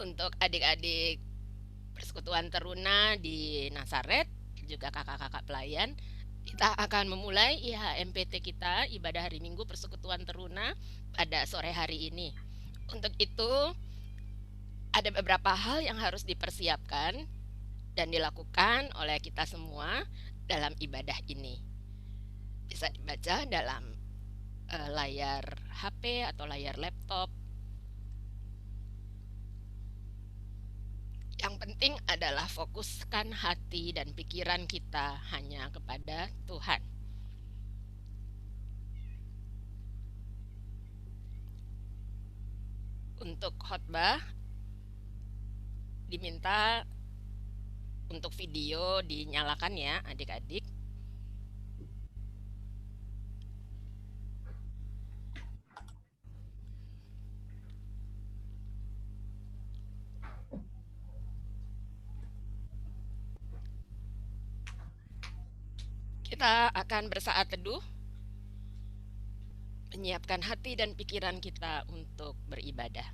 Untuk adik-adik Persekutuan Teruna di Nazaret, juga kakak-kakak pelayan, kita akan memulai IHMPT kita, ibadah hari Minggu Persekutuan Teruna, pada sore hari ini. Untuk itu, ada beberapa hal yang harus dipersiapkan dan dilakukan oleh kita semua dalam ibadah ini. Bisa dibaca dalam layar HP atau layar laptop. Yang penting adalah fokuskan hati dan pikiran kita hanya kepada Tuhan. Untuk khotbah diminta untuk video dinyalakan ya adik-adik. Kita akan bersaat teduh, menyiapkan hati dan pikiran kita untuk beribadah.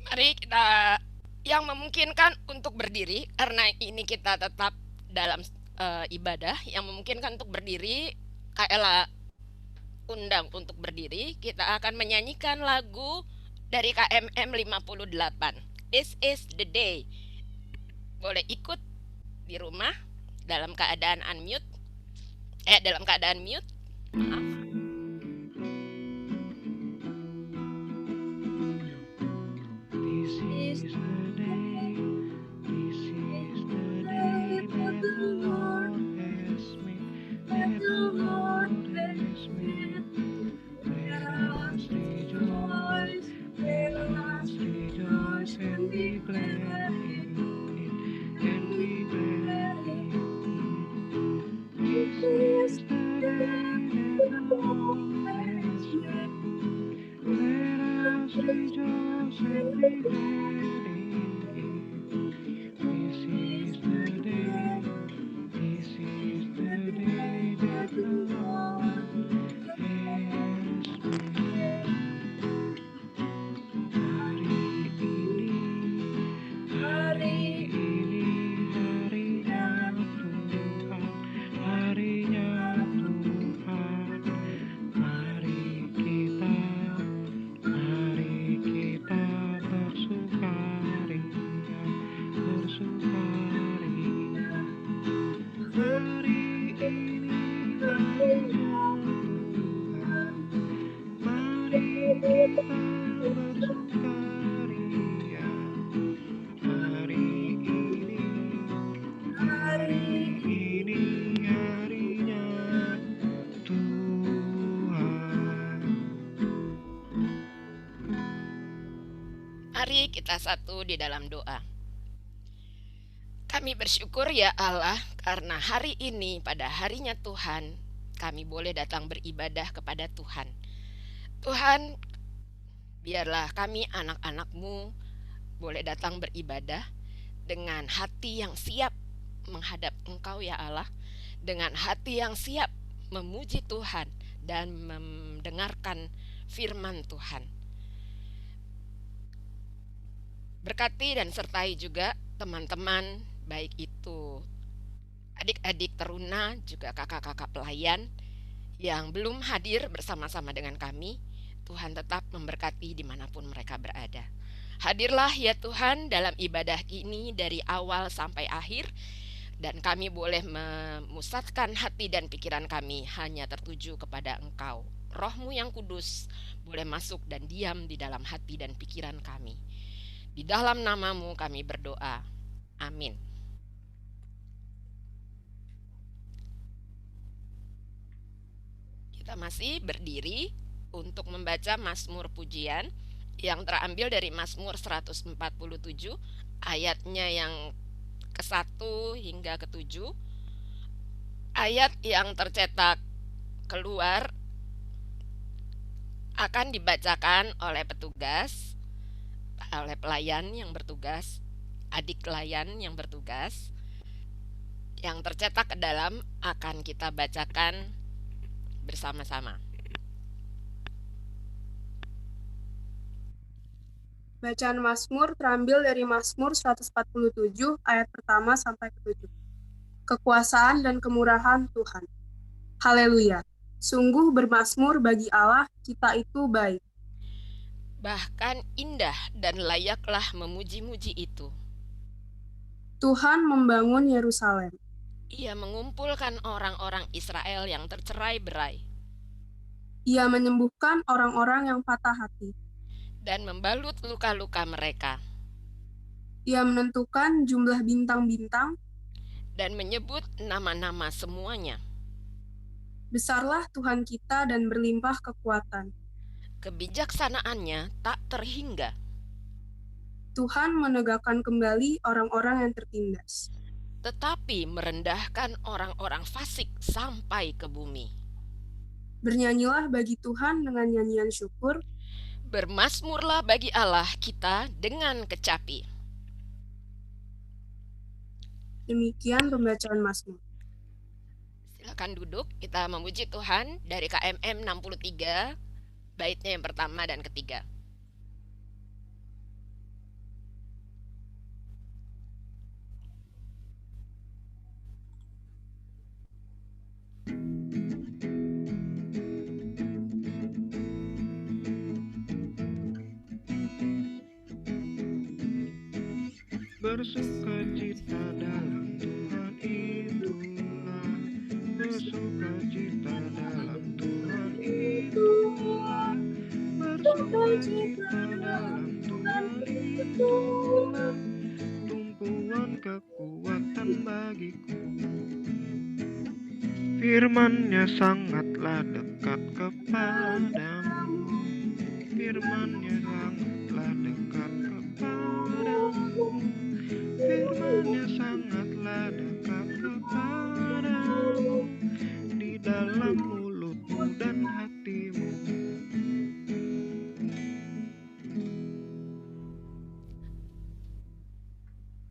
Mari kita yang memungkinkan untuk berdiri, karena ini kita tetap dalam ibadah. Yang memungkinkan untuk berdiri, Kaela undang untuk berdiri. Kita akan menyanyikan lagu dari KMM 58. This is the day. Boleh ikut di rumah dalam keadaan unmute. Dalam keadaan mute. Maaf. This is the day, this is the day that the Lord has made, that the Lord has made. Let us rejoice, let us rejoice and be glad in it, and be glad in it. This is the day that the Lord has made. Let us rejoice and be glad in it. This is the day, this is the day that the Lord has made. Hari ini harinya Tuhan, harinya Tuhan. Mari kita bersukaria, bersukaria. Hari ini harinya Tuhan, mari kita bersukaria. Hari ini harinya Tuhan. Mari kita satu di dalam doa. Kami bersyukur ya Allah, karena hari ini pada harinya Tuhan, kami boleh datang beribadah kepada Tuhan. Tuhan, biarlah kami anak-anak-Mu boleh datang beribadah dengan hati yang siap menghadap Engkau ya Allah, dengan hati yang siap memuji Tuhan dan mendengarkan firman Tuhan. Berkati dan sertai juga teman-teman, baik itu adik-adik teruna, juga kakak-kakak pelayan yang belum hadir bersama-sama dengan kami. Tuhan tetap memberkati dimanapun mereka berada. Hadirlah ya Tuhan dalam ibadah ini dari awal sampai akhir, dan kami boleh memusatkan hati dan pikiran kami hanya tertuju kepada Engkau. Roh-Mu yang kudus boleh masuk dan diam di dalam hati dan pikiran kami. Di dalam nama-Mu kami berdoa. Amin. Kita masih berdiri untuk membaca Mazmur pujian yang terambil dari Mazmur 147, ayatnya yang ke-1 hingga ke-7. Ayat yang tercetak keluar akan dibacakan oleh petugas, oleh pelayan yang bertugas adik pelayan yang bertugas yang tercetak ke dalam akan kita bacakan bersama-sama. Bacaan Mazmur terambil dari Mazmur 147 ayat pertama sampai ke-7. Kekuasaan dan kemurahan Tuhan. Haleluya. Sungguh bermazmur bagi Allah, kita itu baik. Bahkan indah dan layaklah memuji-muji itu. Tuhan membangun Yerusalem. Ia mengumpulkan orang-orang Israel yang tercerai-berai Ia menyembuhkan orang-orang yang patah hati. dan membalut luka-luka mereka Ia menentukan jumlah bintang-bintang. dan menyebut nama-nama semuanya. Besarlah Tuhan kita dan berlimpah kekuatan. Kebijaksanaannya tak terhingga. Tuhan menegakkan kembali orang-orang yang tertindas. Tetapi merendahkan orang-orang fasik sampai ke bumi. Bernyanyilah bagi Tuhan dengan nyanyian syukur. Bermasmurlah bagi Allah kita dengan kecapi. Demikian pembacaan Mazmur. Silakan duduk, kita memuji Tuhan dari KMM 63, baitnya yang pertama dan ketiga. Bersukacita dalam Tuhan itulah, bersukacita dalam Tuhan itulah, bersukacita dalam Tuhan itulah, tumpuan kekuatan bagiku. Firman-Nya sangatlah dekat kepadamu, Firman-Nya sangatlah dekat kepadamu, Firman-Nya sangatlah dekat kepadamu, di dalam mulutmu dan hatimu.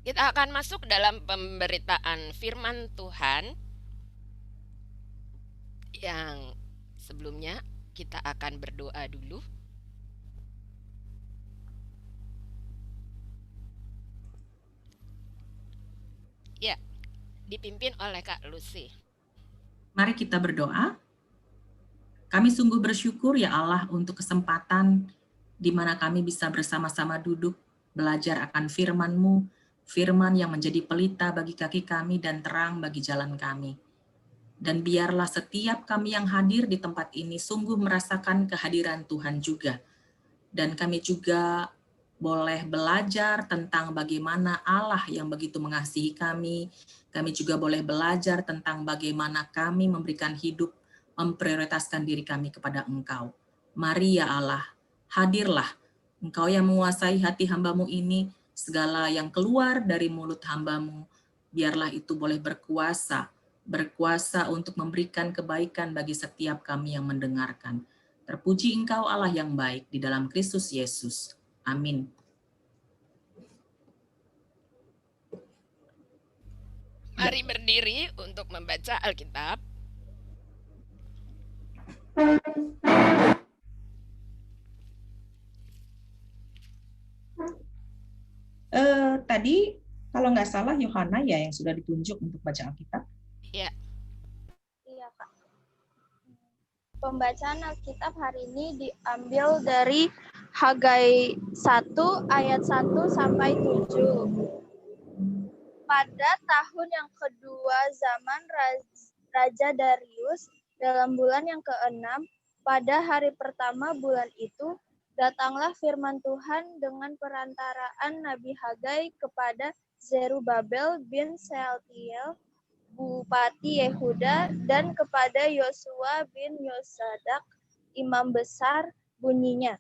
Kita akan masuk dalam pemberitaan firman Tuhan yang sebelumnya kita akan berdoa dulu. Ya, dipimpin oleh Kak Lucy. Mari kita berdoa. Kami sungguh bersyukur ya Allah untuk kesempatan di mana kami bisa bersama-sama duduk belajar akan firman-Mu, firman yang menjadi pelita bagi kaki kami dan terang bagi jalan kami. Dan biarlah setiap kami yang hadir di tempat ini sungguh merasakan kehadiran Tuhan juga. Dan kami juga boleh belajar tentang bagaimana Allah yang begitu mengasihi kami. Kami juga boleh belajar tentang bagaimana kami memberikan hidup, memprioritaskan diri kami kepada Engkau. Mari ya Allah, hadirlah. Engkau yang menguasai hati hamba-Mu ini, segala yang keluar dari mulut hamba-Mu, biarlah itu boleh berkuasa untuk memberikan kebaikan bagi setiap kami yang mendengarkan. Terpuji Engkau Allah yang baik di dalam Kristus Yesus. Amin. Mari berdiri untuk membaca Alkitab. Tadi kalau nggak salah Yohana ya yang sudah ditunjuk untuk baca Alkitab. Ya, Iya, Kak. Pembacaan Alkitab hari ini diambil dari Hagai 1 ayat 1 sampai 7. Pada tahun yang kedua zaman Raja Darius, dalam bulan yang ke-6, pada hari pertama bulan itu, datanglah firman Tuhan dengan perantaraan Nabi Hagai kepada Zerubabel bin Sealtiel, Bupati Yehuda, dan kepada Yosua bin Yosadak, imam besar, bunyinya.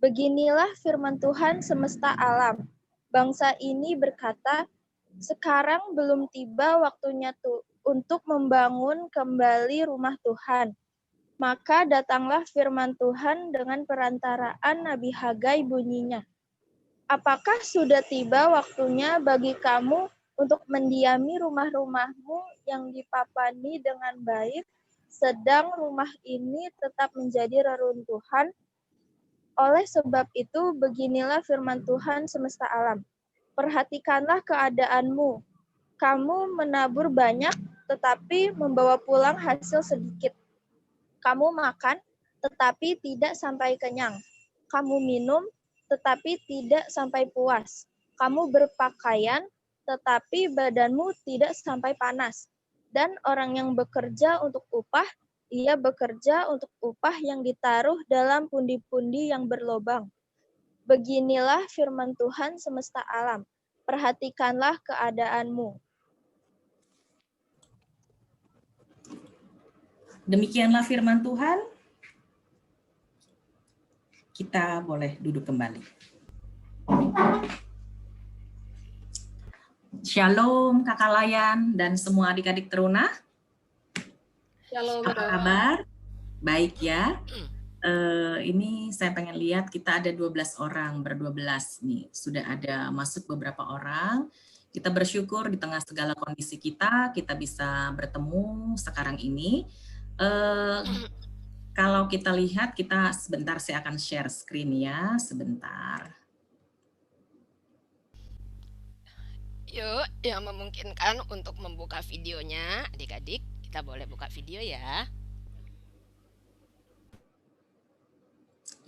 Beginilah firman Tuhan semesta alam. Bangsa ini berkata, sekarang belum tiba waktunya untuk membangun kembali rumah Tuhan. Maka datanglah firman Tuhan dengan perantaraan Nabi Hagai bunyinya. Apakah sudah tiba waktunya bagi kamu untuk mendiami rumah-rumahmu yang dipapani dengan baik, sedang rumah ini tetap menjadi reruntuhan? Oleh sebab itu, beginilah firman Tuhan semesta alam. Perhatikanlah keadaanmu. Kamu menabur banyak, tetapi membawa pulang hasil sedikit. Kamu makan, tetapi tidak sampai kenyang. Kamu minum, tetapi tidak sampai puas. Kamu berpakaian, tetapi badanmu tidak sampai panas. Dan orang yang bekerja untuk upah, ia bekerja untuk upah yang ditaruh dalam pundi-pundi yang berlobang. Beginilah firman Tuhan semesta alam. Perhatikanlah keadaanmu. Demikianlah firman Tuhan. Kita boleh duduk kembali. Shalom Kakak Layan dan semua adik-adik teruna. Shalom. Apa kabar? Baik ya. Ini saya pengen lihat kita ada 12 orang, ber-12 nih. Sudah ada masuk beberapa orang. Kita bersyukur di tengah segala kondisi kita bisa bertemu sekarang ini. Kalau kita lihat, kita sebentar saya akan share screen ya, sebentar. Yuk, yang memungkinkan untuk membuka videonya, adik-adik, kita boleh buka video ya.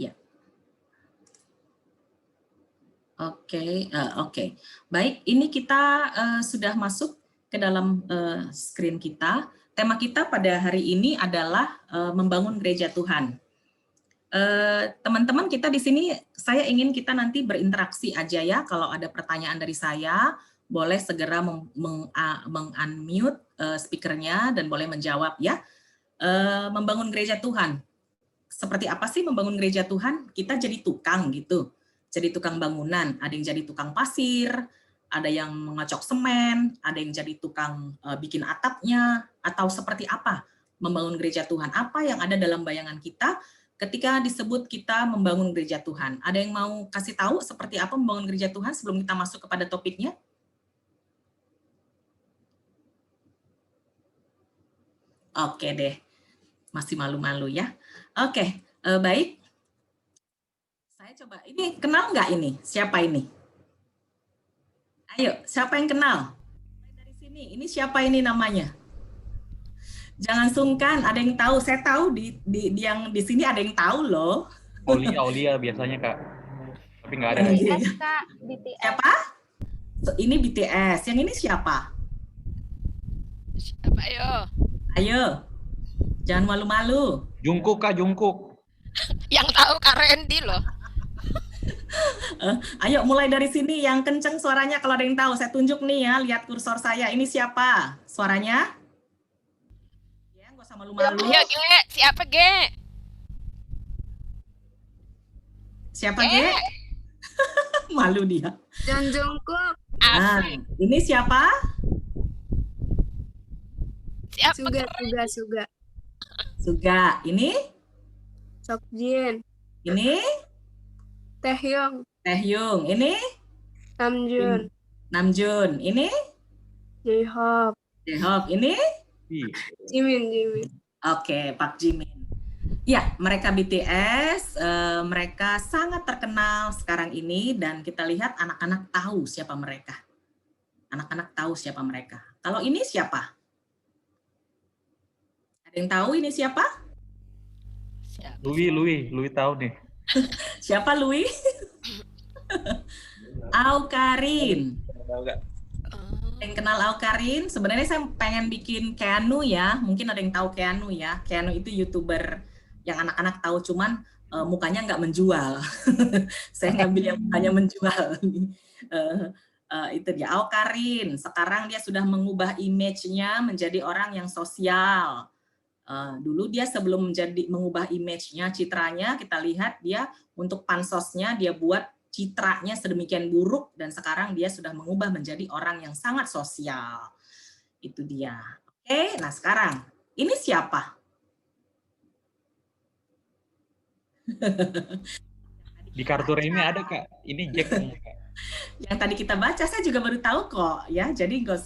Ya. Oke. Baik, ini kita sudah masuk ke dalam screen kita. Tema kita pada hari ini adalah membangun gereja Tuhan. Teman-teman kita di sini, saya ingin kita nanti berinteraksi aja ya. Kalau ada pertanyaan dari saya, boleh segera meng-unmute speakernya dan boleh menjawab ya. Membangun gereja Tuhan. Seperti apa sih membangun gereja Tuhan? Kita jadi tukang gitu. Jadi tukang bangunan, ada yang jadi tukang pasir, ada yang mengocok semen, ada yang jadi tukang bikin atapnya, atau seperti apa membangun gereja Tuhan? Apa yang ada dalam bayangan kita ketika disebut kita membangun gereja Tuhan? Ada yang mau kasih tahu seperti apa membangun gereja Tuhan sebelum kita masuk kepada topiknya? Oke deh, masih malu-malu ya. Oke, baik. Saya coba, ini kenal nggak ini? Siapa ini? Ayo, siapa yang kenal? Dari sini, ini siapa ini namanya? Jangan sungkan, ada yang tahu. Saya tahu yang di sini ada yang tahu loh. Aulia biasanya Kak. Tapi nggak ada. BTS, Kak. BTS. Siapa? Ini BTS. Yang ini siapa? Siapa yo? Ayo, jangan malu-malu. Jungkook Kak, Jungkook. Yang tahu Kak Randy loh. Ayo mulai dari sini yang kenceng suaranya kalau ada yang tahu. Saya tunjuk nih ya, lihat kursor saya. Ini siapa? Suaranya? Ya, nggak usah malu-malu. Ayo Ge, siapa Ge? Siapa Ge? Malu dia. John Jungkook. Nah, Asik. ini siapa? Siapa Suga. Suga. Ini? Seokjin. Ini? Taehyung. Taehyung. Ini? Namjoon. Namjoon. Ini? J-Hope. J-Hope. Ini? Jimin. Oke, Pak Jimin. Ya, mereka BTS, mereka sangat terkenal sekarang ini dan kita lihat anak-anak tahu siapa mereka. Anak-anak tahu siapa mereka. Kalau ini siapa? Ada yang tahu ini siapa? Louis tahu nih. Siapa Louis? Aukarin. Yang kenal Aukarin, sebenarnya saya pengen bikin Keanu ya. Mungkin ada yang tahu Keanu ya. Keanu itu YouTuber yang anak-anak tahu, cuman mukanya nggak menjual. Saya ngambil yang mukanya menjual. Itu dia Aukarin. Sekarang dia sudah mengubah image-nya menjadi orang yang sosial. Dulu dia sebelum mengubah image-nya, citranya, kita lihat dia untuk pansosnya dia buat citranya sedemikian buruk dan sekarang dia sudah mengubah menjadi orang yang sangat sosial. Itu dia. Oke, nah sekarang ini siapa? Di kartu Remi ada Kak. Ini Jack semua Kak. Yang tadi kita baca saya juga baru tahu kok ya. Jadi nggak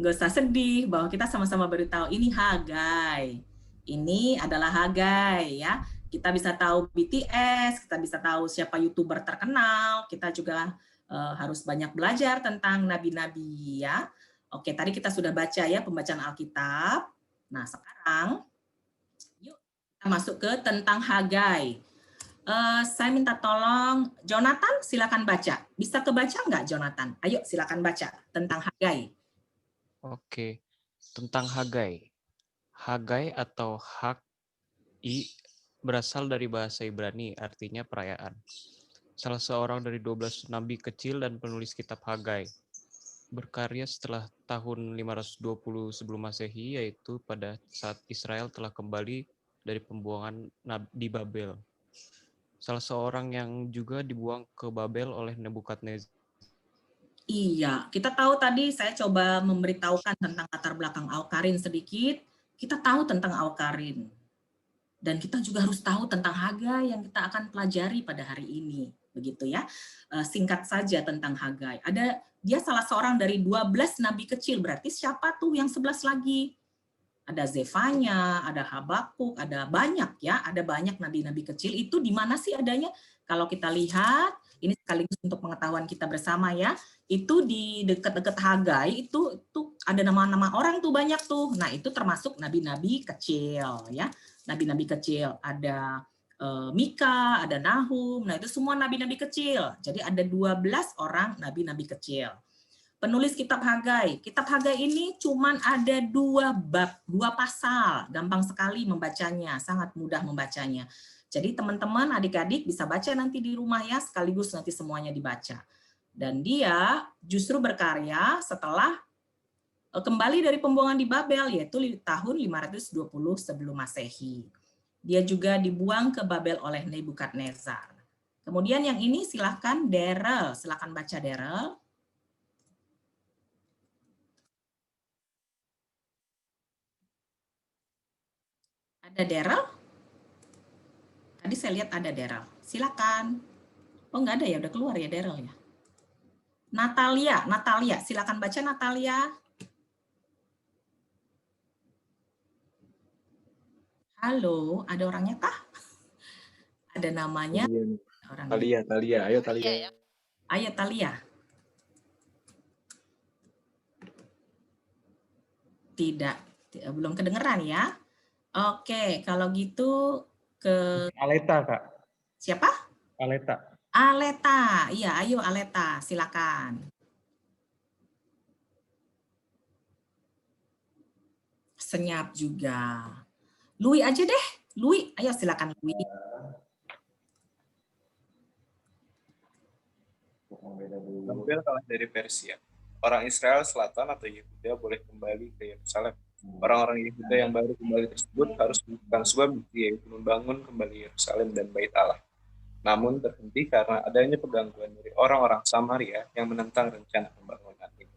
usah sedih bahwa kita sama-sama baru tahu ini Hagai. Ini adalah Hagai ya. Kita bisa tahu BTS, kita bisa tahu siapa YouTuber terkenal, kita juga harus banyak belajar tentang nabi-nabi ya. Oke, tadi kita sudah baca ya pembacaan Alkitab. Nah, sekarang yuk kita masuk ke tentang Hagai. Saya minta tolong Jonathan, silakan baca. Bisa kebaca nggak Jonathan? Ayo silakan baca tentang Hagai. Oke, tentang Hagai. Hagai atau Hag-i berasal dari bahasa Ibrani, artinya perayaan. Salah seorang dari 12 nabi kecil dan penulis kitab Hagai. Berkarya setelah tahun 520 sebelum Masehi, yaitu pada saat Israel telah kembali dari pembuangan di Babel. Salah seorang yang juga dibuang ke Babel oleh Nebukadnezar. Iya, kita tahu tadi saya coba memberitahukan tentang latar belakang Awkarin sedikit. Kita tahu tentang Awkarin. Dan kita juga harus tahu tentang Hagai yang kita akan pelajari pada hari ini. Begitu ya. Singkat saja tentang Hagai. Dia salah seorang dari 12 nabi kecil. Berarti siapa tuh yang 11 lagi? Ada Zefanya, ada Habakuk, ada banyak ya, ada banyak nabi-nabi kecil. Itu di mana sih adanya? Kalau kita lihat, ini sekaligus untuk pengetahuan kita bersama ya, itu di dekat-dekat Hagai itu ada nama-nama orang tuh banyak tuh. Nah, itu termasuk nabi-nabi kecil ya. Nabi-nabi kecil, ada Mika, ada Nahum. Nah, itu semua nabi-nabi kecil. Jadi ada 12 orang nabi-nabi kecil. Penulis kitab Hagai. Kitab Hagai ini cuman ada 2 bab, 2 pasal. Gampang sekali membacanya, sangat mudah membacanya. Jadi teman-teman, adik-adik bisa baca nanti di rumah ya, sekaligus nanti semuanya dibaca. Dan dia justru berkarya setelah kembali dari pembuangan di Babel, yaitu tahun 520 sebelum Masehi. Dia juga dibuang ke Babel oleh Nebukadnezar. Kemudian yang ini silahkan Daryl, silahkan baca Daryl. Ada Daryl? Tadi saya lihat ada Daryl. Silakan. Oh, nggak ada ya, udah keluar ya Daryl ya. Natalia, silakan baca Natalia. Halo, ada orangnya kah? Ada namanya? Talia, ayo Talia. Ayo Talia. Tidak, belum kedengeran ya. Oke, kalau gitu ke Aleta, Kak. siapa? Aleta. Aleta. Iya, ayo Aleta, silakan. Senyap juga. Lui aja deh. Lui, ayo silakan Lui. Babel kalah dari Persia. Orang Israel Selatan atau Yehuda boleh kembali ke Yerusalem. Orang-orang Yehuda yang baru kembali tersebut harus melakukan sebuah bukti, yaitu membangun kembali Yerusalem dan Bait Allah. Namun terhenti karena adanya penggangguan dari orang-orang Samaria yang menentang rencana pembangunan ini.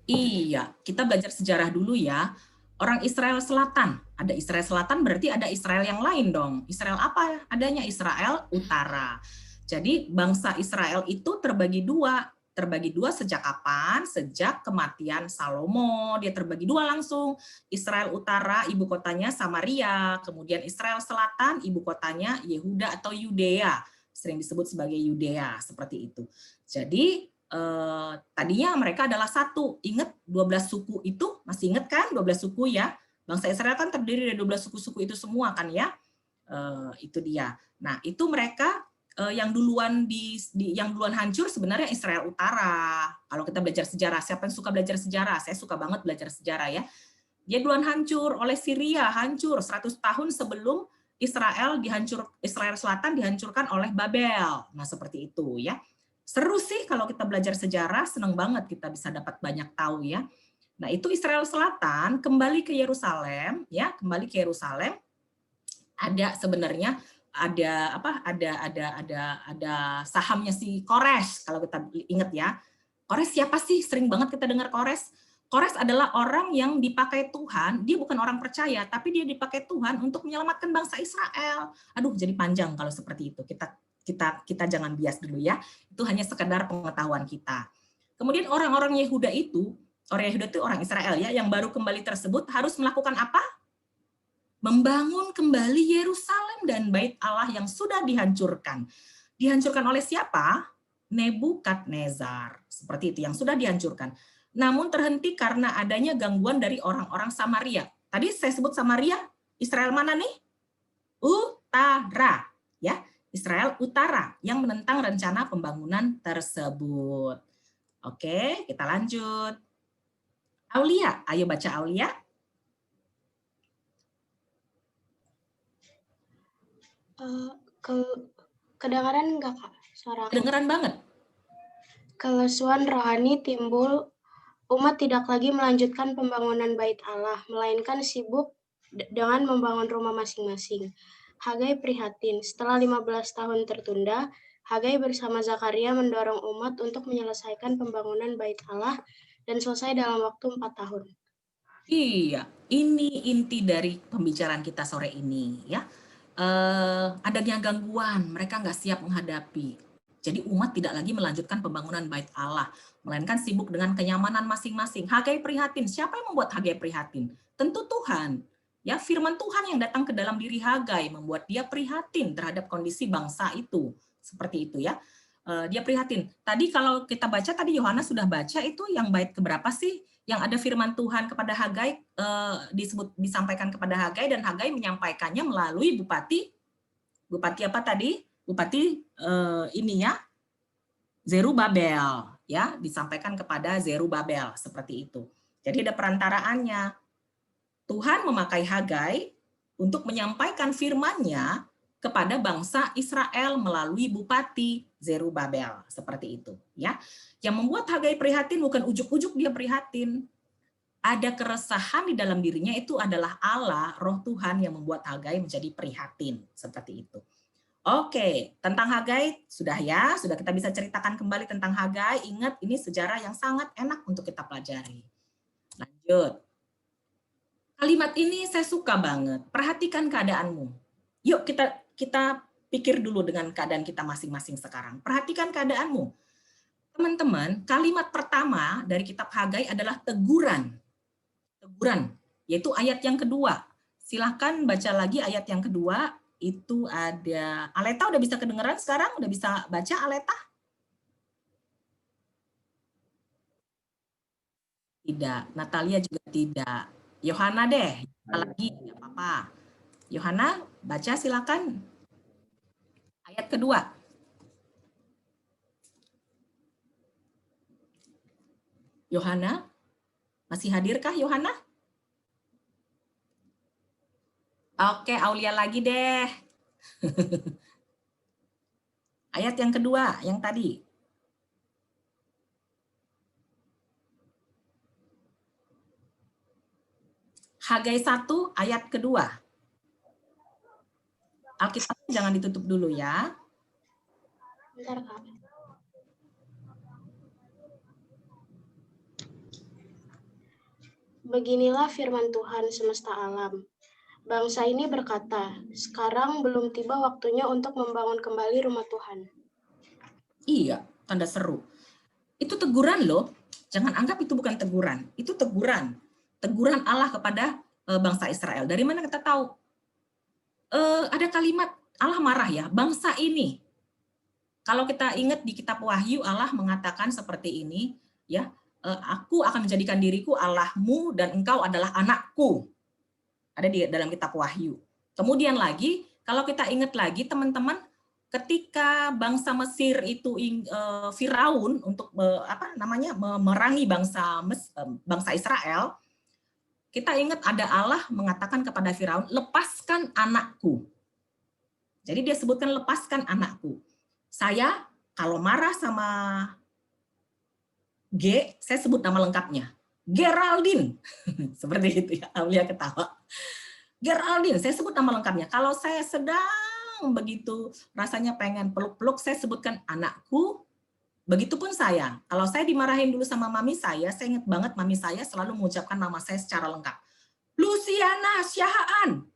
Iya, kita belajar sejarah dulu ya. Orang Israel Selatan, ada Israel Selatan berarti ada Israel yang lain dong. Israel apa? Adanya Israel Utara. Jadi bangsa Israel itu terbagi dua. Terbagi dua sejak kapan? Sejak kematian Salomo. Dia terbagi dua langsung. Israel Utara, ibu kotanya Samaria. Kemudian Israel Selatan, ibu kotanya Yehuda atau Yudea. Sering disebut sebagai Yudea, seperti itu. Jadi tadinya mereka adalah satu. Ingat 12 suku itu? Masih ingat kan 12 suku ya? Bangsa Israel kan terdiri dari 12 suku-suku itu semua kan ya? Itu dia. Nah, itu mereka yang duluan yang duluan hancur sebenarnya Israel Utara. Kalau kita belajar sejarah, siapa yang suka belajar sejarah? Saya suka banget belajar sejarah ya. Dia duluan hancur oleh Syria, hancur 100 tahun sebelum Israel Selatan dihancurkan oleh Babel. Nah, seperti itu ya. Seru sih kalau kita belajar sejarah, senang banget kita bisa dapat banyak tahu ya. Nah, itu Israel Selatan kembali ke Yerusalem ya, kembali ke Yerusalem. Ada sebenarnya ada sahamnya si Kores, kalau kita ingat ya. Kores siapa sih? Sering banget kita dengar Kores. Kores adalah orang yang dipakai Tuhan, dia bukan orang percaya, tapi dia dipakai Tuhan untuk menyelamatkan bangsa Israel. Aduh, jadi panjang kalau seperti itu. kita jangan bias dulu ya. Itu hanya sekedar pengetahuan kita. Kemudian orang Yehuda itu orang Israel ya, yang baru kembali tersebut harus melakukan apa? Membangun kembali Yerusalem dan bait Allah yang sudah dihancurkan. Dihancurkan oleh siapa? Nebukadnezar. Seperti itu, yang sudah dihancurkan. Namun terhenti karena adanya gangguan dari orang-orang Samaria. Tadi saya sebut Samaria, Israel mana nih? Utara, ya. Israel Utara yang menentang rencana pembangunan tersebut. Oke, kita lanjut. Aulia, ayo baca Aulia. Kedengaran enggak, Kak? Suara aku. Kedengeran banget. Kelesuan rohani timbul, umat tidak lagi melanjutkan pembangunan bait Allah, melainkan sibuk dengan membangun rumah masing-masing. Hagai prihatin, setelah 15 tahun tertunda, Hagai bersama Zakaria mendorong umat untuk menyelesaikan pembangunan bait Allah dan selesai dalam waktu 4 tahun. Iya, ini inti dari pembicaraan kita sore ini ya. Adanya gangguan, mereka nggak siap menghadapi. Jadi umat tidak lagi melanjutkan pembangunan bait Allah, melainkan sibuk dengan kenyamanan masing-masing. Hagai prihatin, siapa yang membuat Hagai prihatin? Tentu Tuhan. Ya, firman Tuhan yang datang ke dalam diri Hagai membuat dia prihatin terhadap kondisi bangsa itu. Seperti itu ya. Dia prihatin. Tadi kalau kita baca, tadi Yohanes sudah baca itu yang bait keberapa sih? Yang ada firman Tuhan kepada Hagai, disampaikan kepada Hagai, dan Hagai menyampaikannya melalui bupati apa tadi? Bupati ini ya, Zerubabel, ya, disampaikan kepada Zerubabel seperti itu. Jadi ada perantaraannya. Tuhan memakai Hagai untuk menyampaikan firman-Nya kepada bangsa Israel melalui bupati Zerubabel, seperti itu ya. Yang membuat Hagai prihatin bukan ujuk-ujuk dia prihatin. Ada keresahan di dalam dirinya, itu adalah Allah, Roh Tuhan yang membuat Hagai menjadi prihatin, seperti itu. Oke, tentang Hagai sudah ya, sudah kita bisa ceritakan kembali tentang Hagai. Ingat, ini sejarah yang sangat enak untuk kita pelajari. Lanjut. Kalimat ini saya suka banget. Perhatikan keadaanmu. Yuk kita pikir dulu dengan keadaan kita masing-masing sekarang. Perhatikan keadaanmu. Teman-teman, kalimat pertama dari kitab Hagai adalah teguran. Teguran, yaitu ayat yang kedua. Silahkan baca lagi ayat yang kedua. Itu ada, Aleta udah bisa kedengeran sekarang? Udah bisa baca Aleta? Tidak. Natalia juga tidak. Yohana deh, lagi nggak apa-apa. Yohana, baca silakan. Ayat kedua. Yohana, masih hadirkah Yohana? Oke, Aulia lagi deh. Ayat yang kedua, yang tadi. Hagai 1 ayat kedua. Alkitabnya jangan ditutup dulu ya. Bentar, Kak. Beginilah firman Tuhan semesta alam. Bangsa ini berkata, sekarang belum tiba waktunya untuk membangun kembali rumah Tuhan. Iya, tanda seru. Itu teguran loh. Jangan anggap itu bukan teguran. Itu teguran. Teguran Allah kepada bangsa Israel. Dari mana kita tahu? Ada kalimat Allah marah ya, bangsa ini. Kalau kita ingat di kitab Wahyu, Allah mengatakan seperti ini, ya, aku akan menjadikan diriku Allahmu dan engkau adalah anakku. Ada di dalam kitab Wahyu. Kemudian lagi, kalau kita ingat lagi teman-teman, ketika bangsa Mesir itu Firaun untuk memerangi bangsa Israel, kita ingat ada Allah mengatakan kepada Firaun, lepaskan anakku. Jadi dia sebutkan lepaskan anakku. Saya kalau marah sama G, saya sebut nama lengkapnya. Geraldine. Seperti itu ya, Aulia ketawa. Geraldine, saya sebut nama lengkapnya. Kalau saya sedang begitu rasanya pengen peluk-peluk, saya sebutkan anakku. Begitupun saya. Kalau saya dimarahin dulu sama mami saya ingat banget mami saya selalu mengucapkan nama saya secara lengkap. Luciana Syahaan.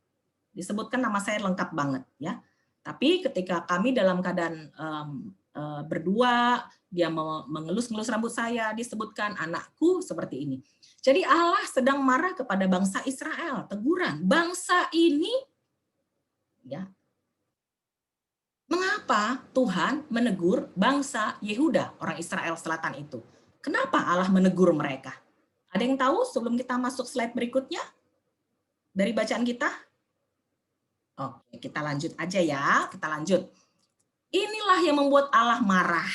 Disebutkan nama saya lengkap banget ya. Tapi ketika kami dalam keadaan berdua, dia mengelus-ngelus rambut saya, disebutkan anakku seperti ini. Jadi Allah sedang marah kepada bangsa Israel, teguran. Bangsa ini, ya, mengapa Tuhan menegur bangsa Yehuda, orang Israel Selatan itu? Kenapa Allah menegur mereka? Ada yang tahu sebelum kita masuk slide berikutnya? Dari bacaan kita? Oke, kita lanjut aja ya. Kita lanjut. Inilah yang membuat Allah marah.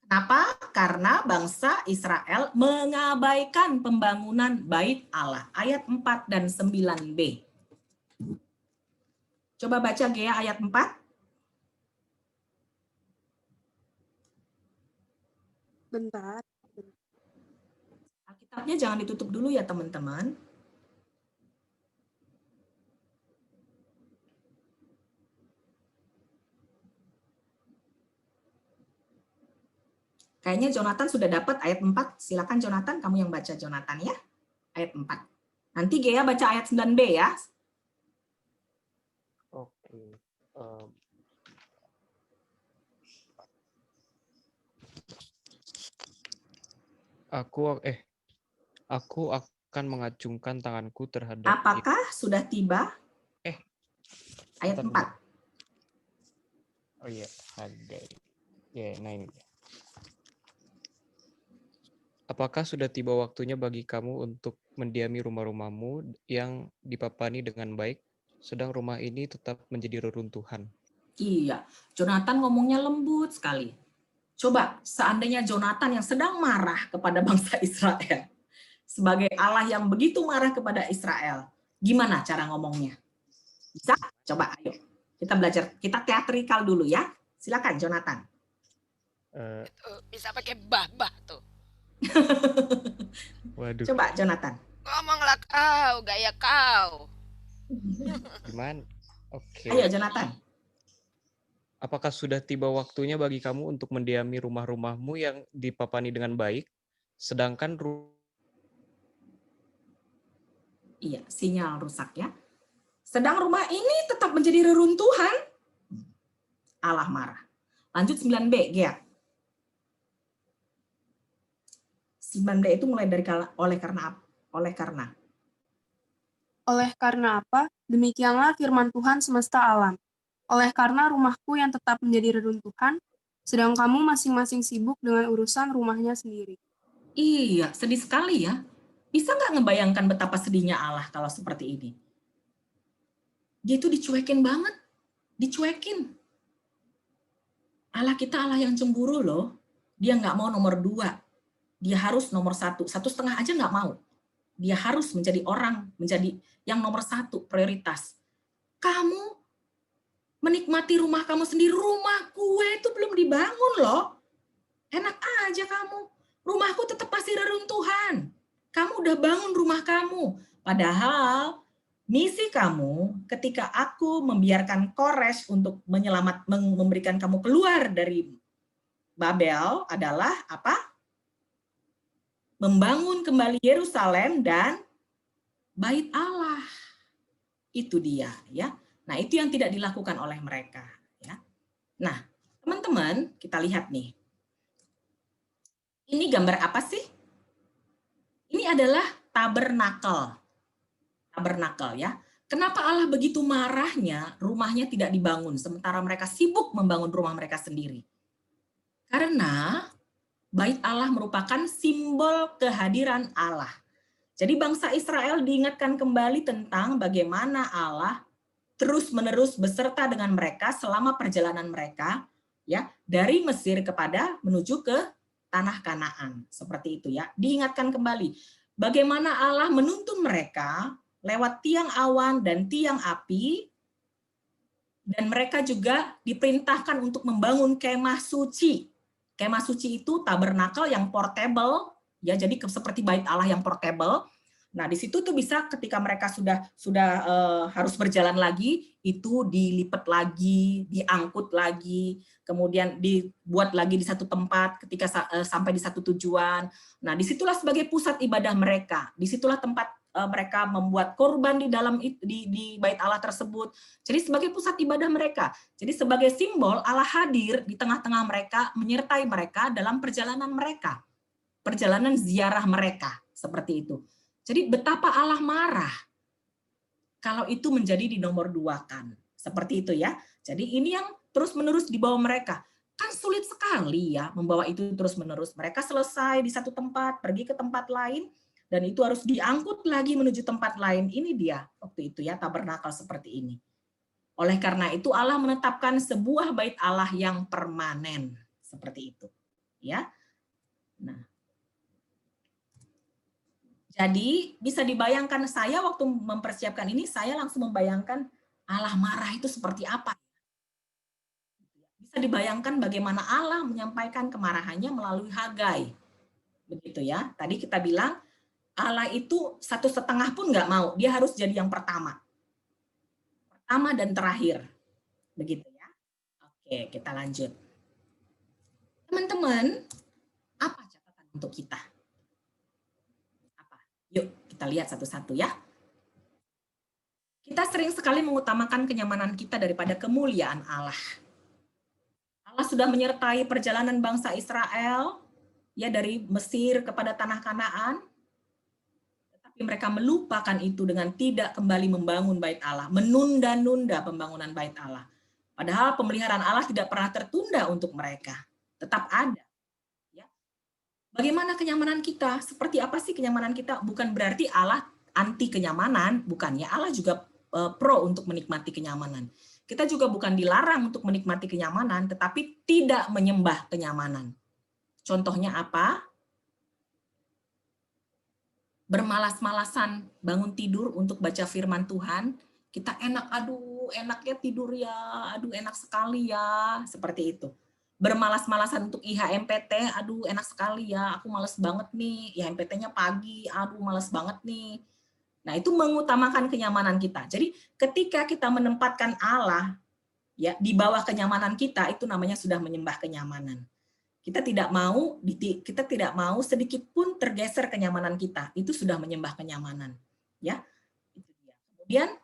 Kenapa? Karena bangsa Israel mengabaikan pembangunan bait Allah. Ayat 4 dan 9b. Coba baca Gea ayat 4. Bentar. Alkitabnya jangan ditutup dulu ya teman-teman. Kayaknya Jonathan sudah dapat ayat 4. Silakan Jonathan, kamu yang baca Jonathan ya. Ayat 4. Nanti Gea baca ayat 9b ya. Oke. Aku akan mengacungkan tanganku terhadap Apakah sudah tiba? Ayat 4. Oh iya, Hagai. Ya, nah ini. Apakah sudah tiba waktunya bagi kamu untuk mendiami rumah-rumahmu yang dipapani dengan baik, sedang rumah ini tetap menjadi reruntuhan? Iya, Jonathan ngomongnya lembut sekali. Coba, seandainya Jonathan yang sedang marah kepada bangsa Israel, sebagai Allah yang begitu marah kepada Israel, gimana cara ngomongnya? Bisa? Coba, ayo. Kita belajar, kita teatrikal dulu ya. Silakan, Jonathan. Bisa pakai bah-bah tuh. Waduh. Coba, Jonathan. Ngomonglah kau, gaya kau. Gimana? Oke. Ayo, Jonathan. Apakah sudah tiba waktunya bagi kamu untuk mendiami rumah-rumahmu yang dipapani dengan baik, sedangkan Iya, sinyal rusak ya. Sedang rumah ini tetap menjadi reruntuhan. Allah marah. Lanjut 9b, Gia. 9b itu mulai dari oleh karena. Oleh karena apa? Demikianlah firman Tuhan semesta alam. Oleh karena rumahku yang tetap menjadi reruntuhan, sedang kamu masing-masing sibuk dengan urusan rumahnya sendiri. Iya, sedih sekali ya. Bisa nggak ngebayangkan betapa sedihnya Allah kalau seperti ini? Dia itu dicuekin banget. Dicuekin. Allah kita Allah yang cemburu loh. Dia nggak mau nomor 2. Dia harus nomor 1. 1,5 aja nggak mau. Dia harus menjadi orang, menjadi yang nomor 1, prioritas. Kamu menikmati rumah kamu sendiri. Rumah gue itu belum dibangun loh. Enak aja kamu. Rumahku tetap masih reruntuhan. Kamu udah bangun rumah kamu. Padahal misi kamu ketika aku membiarkan Kores untuk memberikan kamu keluar dari Babel adalah apa? Membangun kembali Yerusalem dan bait Allah. Itu dia ya. Nah, itu yang tidak dilakukan oleh mereka ya. Nah, teman-teman, kita lihat nih. Ini gambar apa sih? Ini adalah tabernakel. Tabernakel ya. Kenapa Allah begitu marahnya rumahnya tidak dibangun sementara mereka sibuk membangun rumah mereka sendiri? Karena bait Allah merupakan simbol kehadiran Allah. Jadi bangsa Israel diingatkan kembali tentang bagaimana Allah terus-menerus beserta dengan mereka selama perjalanan mereka ya dari Mesir menuju ke tanah Kanaan. Seperti itu ya. Diingatkan kembali bagaimana Allah menuntun mereka lewat tiang awan dan tiang api, dan mereka juga diperintahkan untuk membangun kemah suci. Kemah suci itu tabernakel yang portable, ya, jadi seperti bait Allah yang portable. Nah, di situ tuh bisa ketika mereka sudah harus berjalan lagi, itu dilipat lagi, diangkut lagi, kemudian dibuat lagi di satu tempat ketika sampai di satu tujuan. Nah, disitulah sebagai pusat ibadah mereka. Disitulah tempat mereka membuat korban di dalam di bait Allah tersebut. Jadi sebagai pusat ibadah mereka. Jadi sebagai simbol Allah hadir di tengah-tengah mereka, menyertai mereka dalam perjalanan mereka. Perjalanan ziarah mereka, seperti itu. Jadi betapa Allah marah kalau itu menjadi dinomor duakan. Seperti itu ya. Jadi ini yang terus-menerus dibawa mereka. Kan sulit sekali ya membawa itu terus-menerus. Mereka selesai di satu tempat, pergi ke tempat lain, dan itu harus diangkut lagi menuju tempat lain. Ini dia waktu itu ya, tabernakel seperti ini. Oleh karena itu Allah menetapkan sebuah bait Allah yang permanen. Seperti itu. Ya. Nah. Jadi bisa dibayangkan saya waktu mempersiapkan ini, saya langsung membayangkan Allah marah itu seperti apa. Bisa dibayangkan bagaimana Allah menyampaikan kemarahannya melalui Hagai. Begitu ya. Tadi kita bilang Allah itu 1,5 pun nggak mau. Dia harus jadi yang pertama. Pertama dan terakhir. Begitu ya. Oke, kita lanjut. Teman-teman, apa catatan untuk kita? Apa? Yuk, kita lihat satu-satu ya. Kita sering sekali mengutamakan kenyamanan kita daripada kemuliaan Allah. Allah sudah menyertai perjalanan bangsa Israel ya dari Mesir kepada tanah Kanaan, tetapi mereka melupakan itu dengan tidak kembali membangun bait Allah, menunda-nunda pembangunan bait Allah. Padahal pemeliharaan Allah tidak pernah tertunda untuk mereka, tetap ada. Ya. Bagaimana kenyamanan kita? Seperti apa sih kenyamanan kita? Bukan berarti Allah anti kenyamanan, bukan ya. Allah juga pro untuk menikmati kenyamanan. Kita juga bukan dilarang untuk menikmati kenyamanan, tetapi tidak menyembah kenyamanan. Contohnya apa? Bermalas-malasan bangun tidur untuk baca firman Tuhan. Kita enak, aduh enaknya tidur ya, aduh enak sekali ya, seperti itu. Bermalas-malasan untuk IHMPT, aduh enak sekali ya, aku males banget nih, IHMPT-nya pagi, aduh males banget nih. Nah, itu mengutamakan kenyamanan kita. Jadi, ketika kita menempatkan Allah ya di bawah kenyamanan kita, itu namanya sudah menyembah kenyamanan. Kita tidak mau sedikit pun tergeser kenyamanan kita. Itu sudah menyembah kenyamanan, ya. Itu dia. Kemudian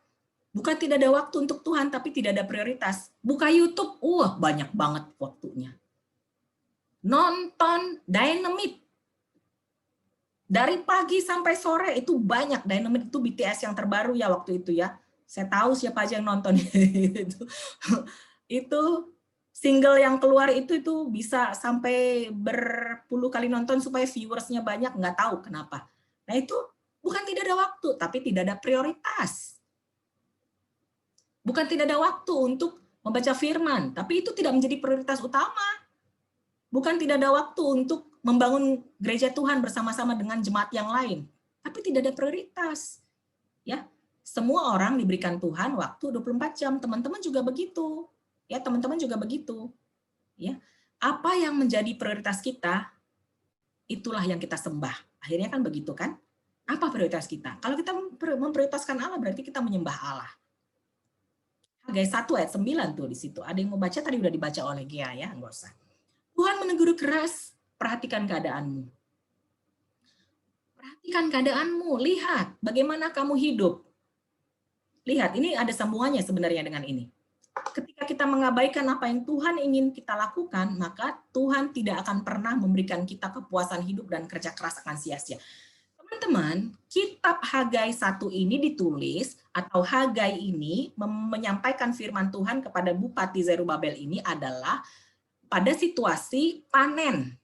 bukan tidak ada waktu untuk Tuhan, tapi tidak ada prioritas. Buka YouTube, banyak banget waktunya. Nonton Dynamite. Dari pagi sampai sore itu banyak. Dynamite itu BTS yang terbaru ya waktu itu ya. Saya tahu siapa aja yang nonton itu single yang keluar itu bisa sampai berpuluh kali nonton supaya viewersnya banyak, nggak tahu kenapa. Nah itu bukan tidak ada waktu, tapi tidak ada prioritas. Bukan tidak ada waktu untuk membaca firman, tapi itu tidak menjadi prioritas utama. Bukan tidak ada waktu untuk membangun gereja Tuhan bersama-sama dengan jemaat yang lain, tapi tidak ada prioritas. Ya, semua orang diberikan Tuhan waktu 24 jam. Teman-teman juga begitu. Ya, teman-teman juga begitu. Ya, apa yang menjadi prioritas kita, itulah yang kita sembah. Akhirnya kan begitu kan? Apa prioritas kita? Kalau kita memprioritaskan Allah, berarti kita menyembah Allah. Hagai 1 ayat 9 tuh di situ. Ada yang mau baca, tadi udah dibaca oleh Gia ya, enggak usah. Tuhan menegur keras, perhatikan keadaanmu. Perhatikan keadaanmu, lihat bagaimana kamu hidup. Lihat, ini ada sambungannya sebenarnya dengan ini. Ketika kita mengabaikan apa yang Tuhan ingin kita lakukan, maka Tuhan tidak akan pernah memberikan kita kepuasan hidup dan kerja keras akan sia-sia. Teman-teman, kitab Hagai 1 ini ditulis, atau Hagai ini menyampaikan firman Tuhan kepada Bupati Zerubabel ini adalah pada situasi panen.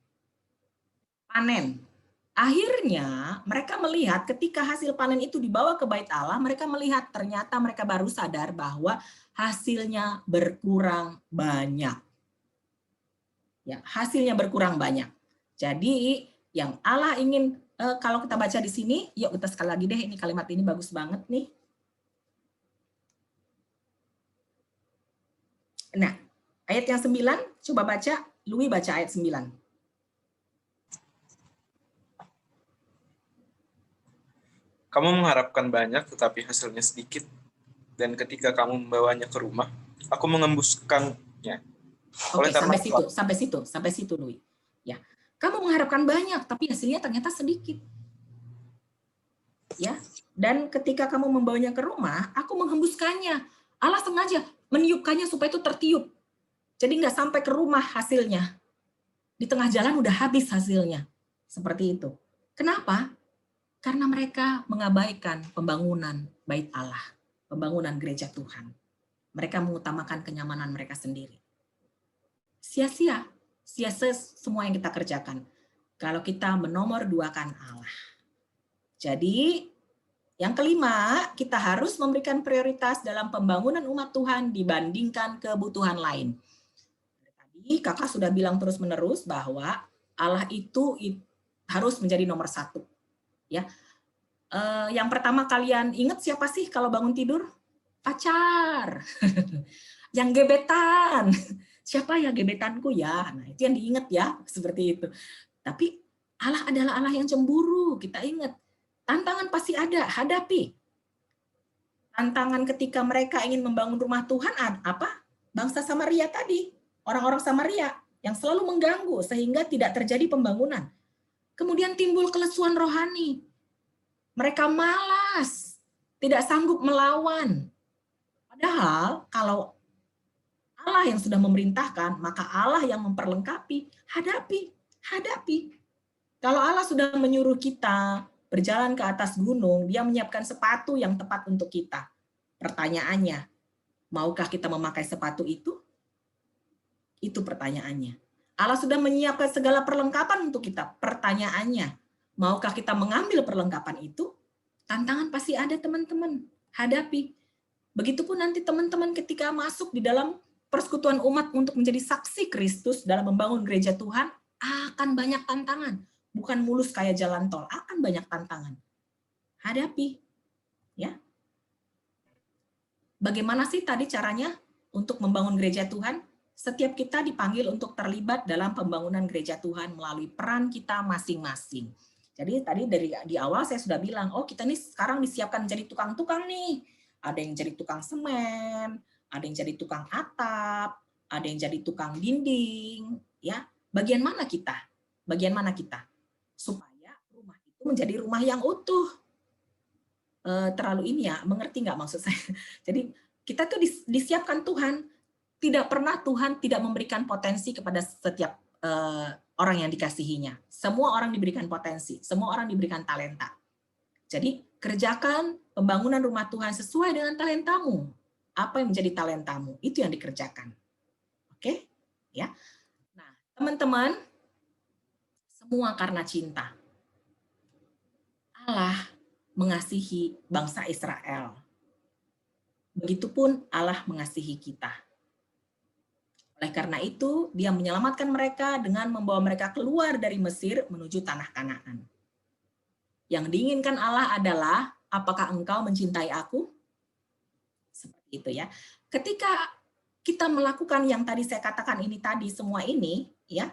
Akhirnya mereka melihat ketika hasil panen itu dibawa ke bait Allah, mereka melihat ternyata mereka baru sadar bahwa hasilnya berkurang banyak. Ya, hasilnya berkurang banyak. Jadi yang Allah ingin, kalau kita baca di sini, yuk kita sekali lagi deh, ini kalimat ini bagus banget nih. Nah, ayat yang 9, coba baca, Louis baca ayat 9. Kamu mengharapkan banyak, tetapi hasilnya sedikit. Dan ketika kamu membawanya ke rumah, aku mengembuskannya. Oke, sampai situ, Louis. Ya, kamu mengharapkan banyak, tapi hasilnya ternyata sedikit. Ya, Dan ketika kamu membawanya ke rumah, aku menghembuskannya. Allah sengaja meniupkannya supaya itu tertiup. Jadi nggak sampai ke rumah hasilnya. Di tengah jalan udah habis hasilnya. Seperti itu. Kenapa? Karena mereka mengabaikan pembangunan bait Allah, pembangunan gereja Tuhan. Mereka mengutamakan kenyamanan mereka sendiri. Sia-sia semua yang kita kerjakan. Kalau kita menomorduakan Allah. Jadi, yang kelima, kita harus memberikan prioritas dalam pembangunan umat Tuhan dibandingkan kebutuhan lain. Tadi kakak sudah bilang terus-menerus bahwa Allah itu harus menjadi nomor satu. Ya, yang pertama kalian ingat siapa sih kalau bangun tidur? Pacar. Yang gebetan. Siapa ya gebetanku ya? Nah, itu yang diingat ya, seperti itu. Tapi Allah adalah Allah yang cemburu, kita ingat. Tantangan pasti ada, hadapi. Tantangan ketika mereka ingin membangun rumah Tuhan apa? Bangsa Samaria tadi, orang-orang Samaria yang selalu mengganggu sehingga tidak terjadi pembangunan. Kemudian timbul kelesuan rohani. Mereka malas, tidak sanggup melawan. Padahal kalau Allah yang sudah memerintahkan, maka Allah yang memperlengkapi, hadapi. Kalau Allah sudah menyuruh kita berjalan ke atas gunung, dia menyiapkan sepatu yang tepat untuk kita. Pertanyaannya, maukah kita memakai sepatu itu? Itu pertanyaannya. Allah sudah menyiapkan segala perlengkapan untuk kita. Pertanyaannya, maukah kita mengambil perlengkapan itu? Tantangan pasti ada, teman-teman. Hadapi. Begitupun nanti teman-teman ketika masuk di dalam persekutuan umat untuk menjadi saksi Kristus dalam membangun gereja Tuhan, akan banyak tantangan. Bukan mulus kayak jalan tol, akan banyak tantangan. Hadapi. Ya. Bagaimana sih tadi caranya untuk membangun gereja Tuhan? Setiap kita dipanggil untuk terlibat dalam pembangunan gereja Tuhan melalui peran kita masing-masing. Jadi tadi di awal saya sudah bilang, oh kita nih sekarang disiapkan menjadi tukang-tukang nih. Ada yang jadi tukang semen, ada yang jadi tukang atap, ada yang jadi tukang dinding. Ya, bagian mana kita? Bagian mana kita? Supaya rumah itu menjadi rumah yang utuh. Terlalu ini ya, mengerti nggak maksud saya? Jadi kita tuh disiapkan Tuhan. Tidak pernah Tuhan tidak memberikan potensi kepada setiap orang yang dikasihinya. Semua orang diberikan potensi, semua orang diberikan talenta. Jadi kerjakan pembangunan rumah Tuhan sesuai dengan talentamu. Apa yang menjadi talentamu, itu yang dikerjakan. Oke? Ya. Nah, teman-teman, semua karena cinta. Allah mengasihi bangsa Israel. Begitupun Allah mengasihi kita. Oleh karena itu, dia menyelamatkan mereka dengan membawa mereka keluar dari Mesir menuju tanah Kanaan. Yang diinginkan Allah adalah, apakah engkau mencintai aku? Seperti itu ya. Ketika kita melakukan yang tadi saya katakan ini tadi, semua ini, ya,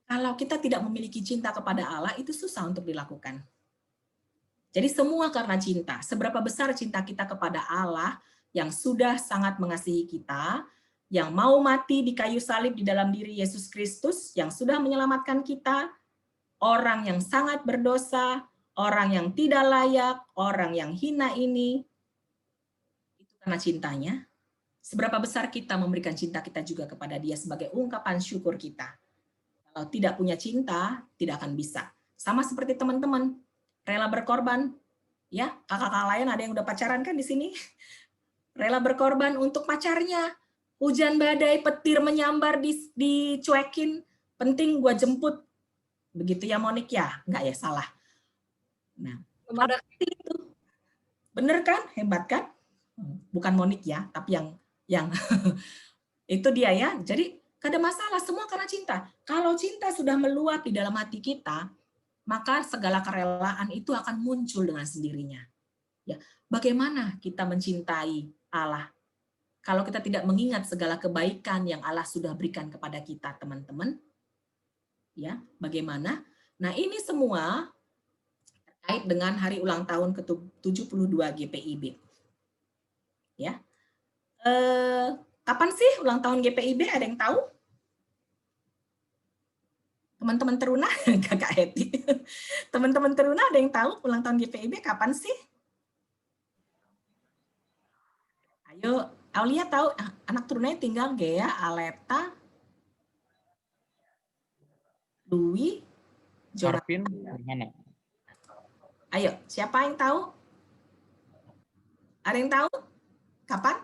kalau kita tidak memiliki cinta kepada Allah, itu susah untuk dilakukan. Jadi semua karena cinta. Seberapa besar cinta kita kepada Allah yang sudah sangat mengasihi kita, yang mau mati di kayu salib di dalam diri Yesus Kristus, yang sudah menyelamatkan kita, orang yang sangat berdosa, orang yang tidak layak, orang yang hina ini, itu karena cintanya. Seberapa besar kita memberikan cinta kita juga kepada dia sebagai ungkapan syukur kita. Kalau tidak punya cinta, tidak akan bisa. Sama seperti teman-teman, rela berkorban. Ya, kakak-kakak lain ada yang udah pacaran kan di sini? Rela berkorban untuk pacarnya. Hujan badai, petir menyambar, dicuekin. Penting gua jemput. Begitu ya Monik ya? Enggak ya, salah. Nah, itu. Bener kan? Hebat kan? Bukan Monik ya, tapi yang itu dia ya. Jadi gak ada masalah, semua karena cinta. Kalau cinta sudah meluap di dalam hati kita, maka segala kerelaan itu akan muncul dengan sendirinya. Ya, bagaimana kita mencintai Allah? Kalau kita tidak mengingat segala kebaikan yang Allah sudah berikan kepada kita, teman-teman, ya, bagaimana? Nah, ini semua terkait dengan hari ulang tahun ke-72 GPIB. Ya. Kapan sih ulang tahun GPIB? Ada yang tahu? Teman-teman teruna, Kakak Heti. Teman-teman teruna ada yang tahu ulang tahun GPIB kapan sih? Ayo, Aulia tahu anak turunnya tinggal Gea, Aleta, Dwi, Arvin Jonathan. gimana? Ayo, siapa yang tahu? Ada yang tahu? Kapan?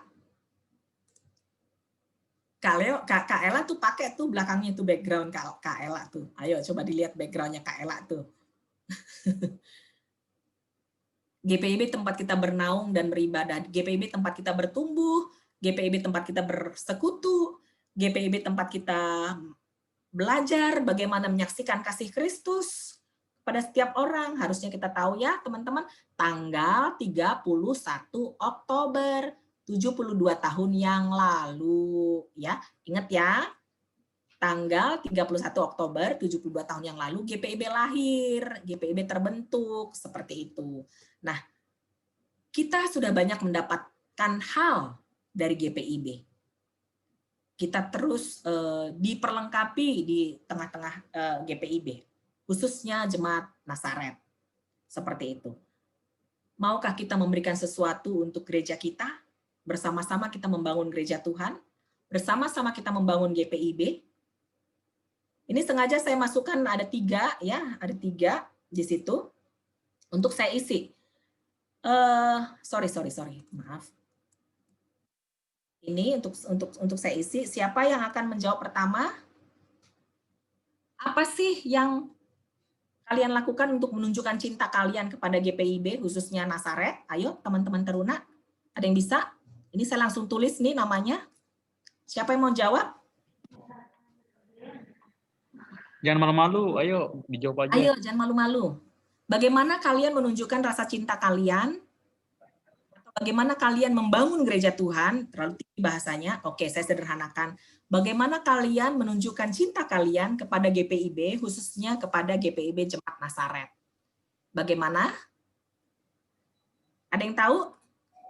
Kak Leo, Kak Ella tuh pakai tuh belakangnya tuh background Kak Ella tuh. Ayo coba dilihat backgroundnya Kak Ella tuh. GPIB tempat kita bernaung dan beribadah. GPIB tempat kita bertumbuh. GPIB tempat kita bersekutu. GPIB tempat kita belajar bagaimana menyaksikan kasih Kristus pada setiap orang. Harusnya kita tahu ya teman-teman, tanggal 31 Oktober 72 tahun yang lalu. Ya, ingat ya, tanggal 31 Oktober 72 tahun yang lalu GPIB lahir, GPIB terbentuk, seperti itu. Nah, kita sudah banyak mendapatkan hal dari GPIB. Kita terus diperlengkapi di tengah-tengah GPIB, khususnya Jemaat Nasaret. Seperti itu. Maukah kita memberikan sesuatu untuk gereja kita? Bersama-sama kita membangun gereja Tuhan? Bersama-sama kita membangun GPIB? Ini sengaja saya masukkan ada 3 ya, ada 3 di situ untuk saya isi. Sorry, maaf. Ini untuk saya isi. Siapa yang akan menjawab pertama? Apa sih yang kalian lakukan untuk menunjukkan cinta kalian kepada GPIB, khususnya Nasaret? Ayo, teman-teman teruna. Ada yang bisa? Ini saya langsung tulis nih namanya. Siapa yang mau jawab? Jangan malu-malu, ayo dijawab aja. Ayo, jangan malu-malu. Bagaimana kalian menunjukkan rasa cinta kalian? Atau bagaimana kalian membangun gereja Tuhan? Terlalu tinggi bahasanya. Oke, saya sederhanakan. Bagaimana kalian menunjukkan cinta kalian kepada GPIB, khususnya kepada GPIB Jemaat Nasaret? Bagaimana? Ada yang tahu?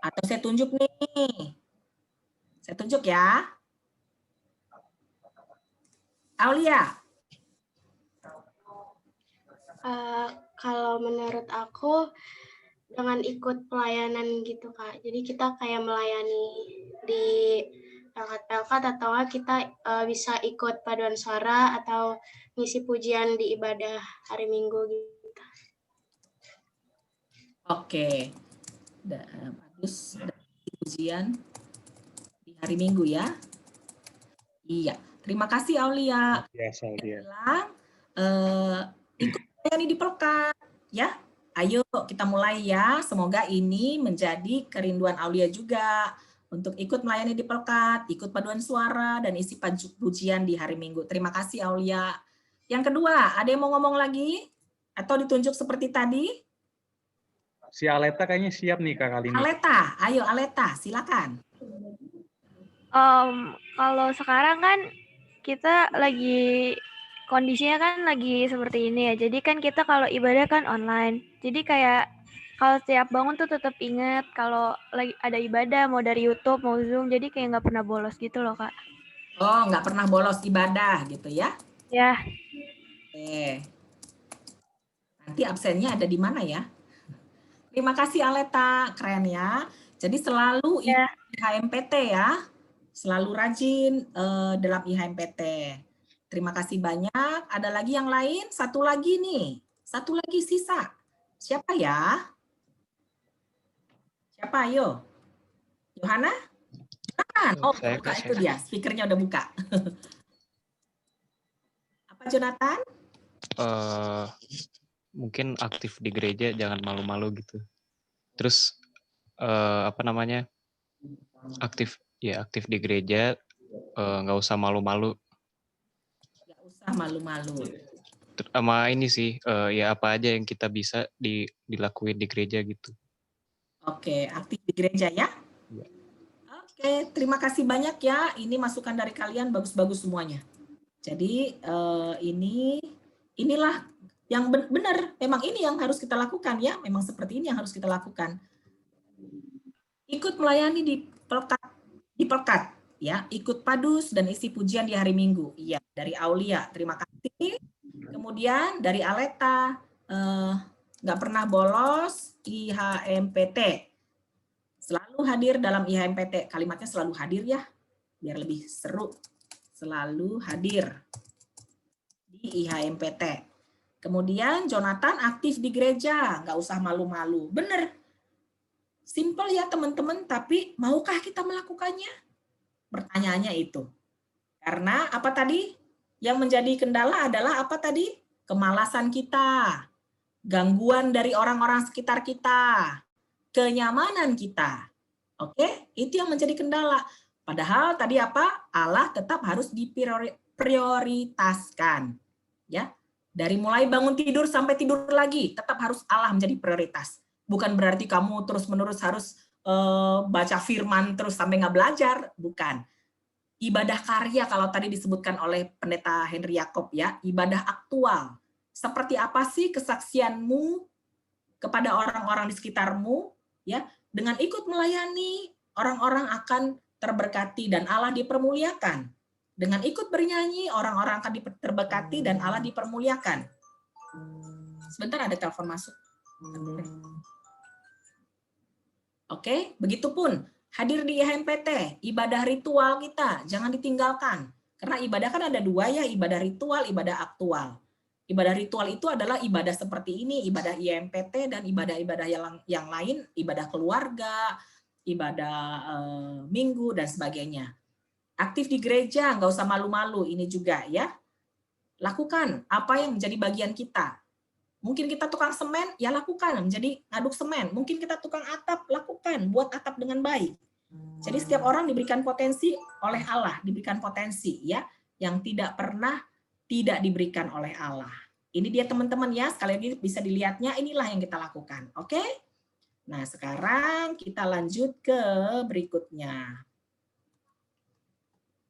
Atau saya tunjuk nih? Saya tunjuk ya. Aulia. Kalau menurut aku dengan ikut pelayanan gitu Kak. Jadi kita kayak melayani di pelkat-pelkat atau kita bisa ikut paduan suara atau ngisi pujian di ibadah hari Minggu gitu. Oke. Bagus, pujian di hari Minggu ya. Iya. Terima kasih Aulia. Biasa dia. Ikut melayani di pelkat ya. Ayo kita mulai ya. Semoga ini menjadi kerinduan Aulia juga untuk ikut melayani di pelkat, ikut paduan suara dan isi pujian di hari Minggu. Terima kasih Aulia. Yang kedua, ada yang mau ngomong lagi atau ditunjuk seperti tadi? Si Aleta kayaknya siap nih Kak kali ini. Aleta, ayo Aleta, silakan. Kalau sekarang kan kita lagi kondisinya kan lagi seperti ini ya. Jadi kan kita kalau ibadah kan online. Jadi kayak kalau setiap bangun tuh tetap ingat kalau lagi ada ibadah mau dari YouTube mau Zoom. Jadi kayak nggak pernah bolos gitu loh Kak. Oh, nggak pernah bolos ibadah gitu ya? Ya. Nanti absennya ada di mana ya? Terima kasih Aleta, keren ya. Jadi selalu IHMPT ya, selalu rajin dalam IHMPT. Terima kasih banyak. Ada lagi yang lain? Satu lagi nih, satu lagi sisa. Siapa ya? Siapa? Ayo. Yohana? Oh, buka itu dia. Speakernya udah buka. Apa Jonathan? Mungkin aktif di gereja, jangan malu-malu gitu. Terus aktif di gereja, nggak usah malu-malu. Nggak usah malu-malu. Sama ini sih, ya apa aja yang kita bisa dilakuin di gereja gitu. Oke, aktif di gereja ya. Oke, terima kasih banyak ya. Ini masukan dari kalian bagus-bagus semuanya. Jadi inilah yang benar, memang ini yang harus kita lakukan ya, memang seperti ini yang harus kita lakukan. Ikut melayani di pelkat ya, ikut padus dan isi pujian di hari Minggu. Iya, dari Aulia, terima kasih. Kemudian dari Aleta, nggak pernah bolos IHMPT. Selalu hadir dalam IHMPT. Kalimatnya selalu hadir ya, biar lebih seru. Selalu hadir di IHMPT. Kemudian Jonathan aktif di gereja, nggak usah malu-malu. Bener, simple ya teman-teman, tapi maukah kita melakukannya? Pertanyaannya itu. Karena apa tadi? Yang menjadi kendala adalah apa tadi? Kemalasan kita, gangguan dari orang-orang sekitar kita, kenyamanan kita. Oke, itu yang menjadi kendala. Padahal tadi apa? Allah tetap harus diprioritaskan. Ya. Dari mulai bangun tidur sampai tidur lagi, tetap harus Allah menjadi prioritas. Bukan berarti kamu terus-menerus harus baca firman terus sampai nggak belajar, bukan. Ibadah karya kalau tadi disebutkan oleh Pendeta Henry Yakob ya, ibadah aktual. Seperti apa sih kesaksianmu kepada orang-orang di sekitarmu ya? Dengan ikut melayani, orang-orang akan terberkati dan Allah dipermuliakan. Dengan ikut bernyanyi, orang-orang akan terberkati dan Allah dipermuliakan. Sebentar ada telepon masuk. Oke, begitupun hadir di IHMPT, ibadah ritual kita, jangan ditinggalkan. Karena ibadah kan ada dua ya, ibadah ritual, ibadah aktual. Ibadah ritual itu adalah ibadah seperti ini, ibadah IHMPT dan ibadah-ibadah yang lain, ibadah keluarga, ibadah minggu, dan sebagainya. Aktif di gereja, nggak usah malu-malu, ini juga ya. Lakukan apa yang menjadi bagian kita. Mungkin kita tukang semen, ya lakukan, menjadi ngaduk semen. Mungkin kita tukang atap, lakukan, buat atap dengan baik. Jadi setiap orang diberikan potensi oleh Allah, diberikan potensi ya, yang tidak pernah tidak diberikan oleh Allah. Ini dia teman-teman ya, sekali lagi bisa dilihatnya, inilah yang kita lakukan. Oke? Nah sekarang kita lanjut ke berikutnya.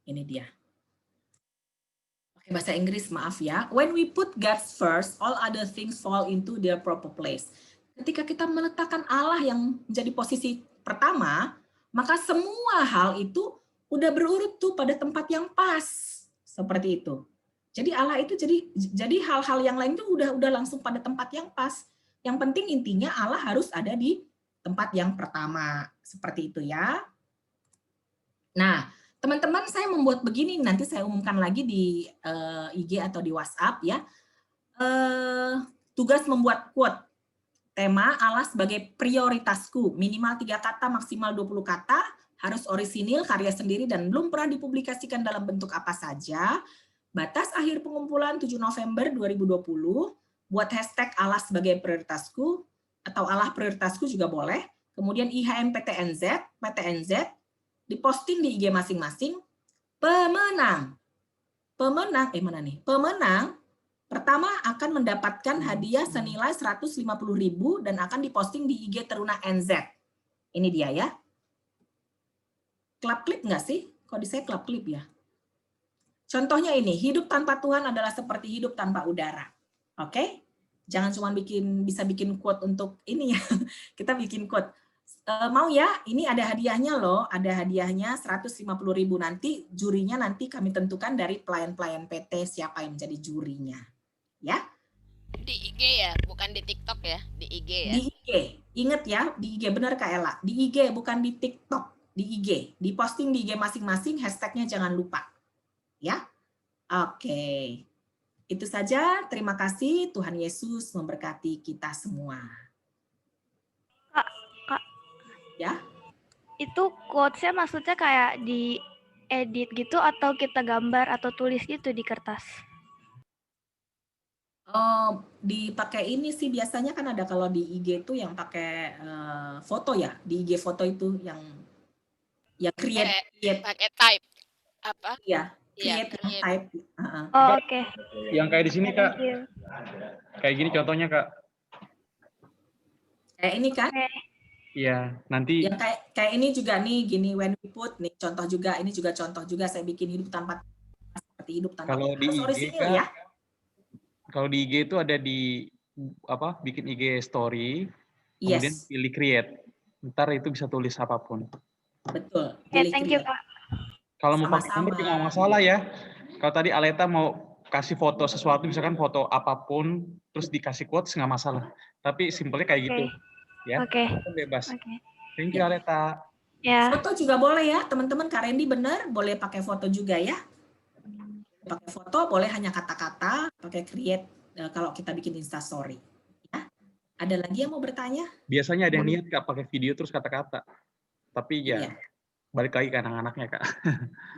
Ini dia. Oke, bahasa Inggris, maaf ya. When we put God first, all other things fall into their proper place. Ketika kita meletakkan Allah yang menjadi posisi pertama, maka semua hal itu udah berurut tuh pada tempat yang pas. Seperti itu. Jadi Allah itu jadi hal-hal yang lain itu udah langsung pada tempat yang pas. Yang penting intinya Allah harus ada di tempat yang pertama. Seperti itu ya. Nah, teman-teman, saya membuat begini, nanti saya umumkan lagi di IG atau di WhatsApp ya. Tugas membuat quote. Tema Allah sebagai prioritasku, minimal 3 kata, maksimal 20 kata, harus orisinil, karya sendiri, dan belum pernah dipublikasikan dalam bentuk apa saja. Batas akhir pengumpulan 7 November 2020, buat hashtag Allah sebagai prioritasku, atau Allah prioritasku juga boleh. Kemudian IHMPTNZ, PTNZ, diposting di IG masing-masing. Pemenang pertama akan mendapatkan hadiah senilai 150.000 dan akan diposting di IG Teruna NZ. Ini dia ya. Klap klip nggak sih? Kok di saya klap klip ya? Contohnya ini, hidup tanpa Tuhan adalah seperti hidup tanpa udara. Oke? Jangan cuma bisa bikin quote untuk ini ya. Kita bikin quote. Mau ya, ini ada hadiahnya loh, ada hadiahnya 150.000, nanti jurinya nanti kami tentukan dari pelayan-pelayan PT siapa yang menjadi jurinya. Ya. Di IG ya, bukan di TikTok ya, di IG ya. Di IG, ingat ya, di IG, benar Kak Ella, di IG bukan di TikTok, di IG, diposting di IG masing-masing, hashtagnya jangan lupa. Ya. Oke. Itu saja, terima kasih, Tuhan Yesus memberkati kita semua. Kak. Ya. Itu quotes-nya maksudnya kayak di edit gitu atau kita gambar atau tulis gitu di kertas? Dipakai ini sih biasanya kan ada kalau di IG itu yang pakai foto ya, di IG foto itu yang create pakai type apa? Iya, create yang type. Oh, oke. Yang kayak di sini Kak. Kayak gini contohnya Kak. Kayak ini kan? Iya, nanti yang kayak ini juga nih, gini when we put nih contoh juga, ini juga contoh juga saya bikin hidup tanpa seperti hidup tanpa. Kalau di IG Kak, ya. Kalau di IG itu ada di apa? Bikin IG story, kemudian pilih create. Ntar itu bisa tulis apapun. Betul. Thank you Kak. Kalau mau pakai gambar juga nggak masalah ya. Kalau tadi Aleta mau kasih foto sesuatu, misalkan foto apapun, terus dikasih quotes nggak masalah. Tapi simpelnya kayak gitu. Ya, Oke. bebas. Thank you Aleta. Ya. Foto juga boleh ya, teman-teman. Kak Randy benar, boleh pakai foto juga ya. Pakai foto boleh hanya kata-kata, pakai create kalau kita bikin Instastory. Ya. Ada lagi yang mau bertanya? Biasanya ada yang niat Kak pakai video terus kata-kata. Tapi ya, Iya. balik lagi ke anak-anaknya Kak.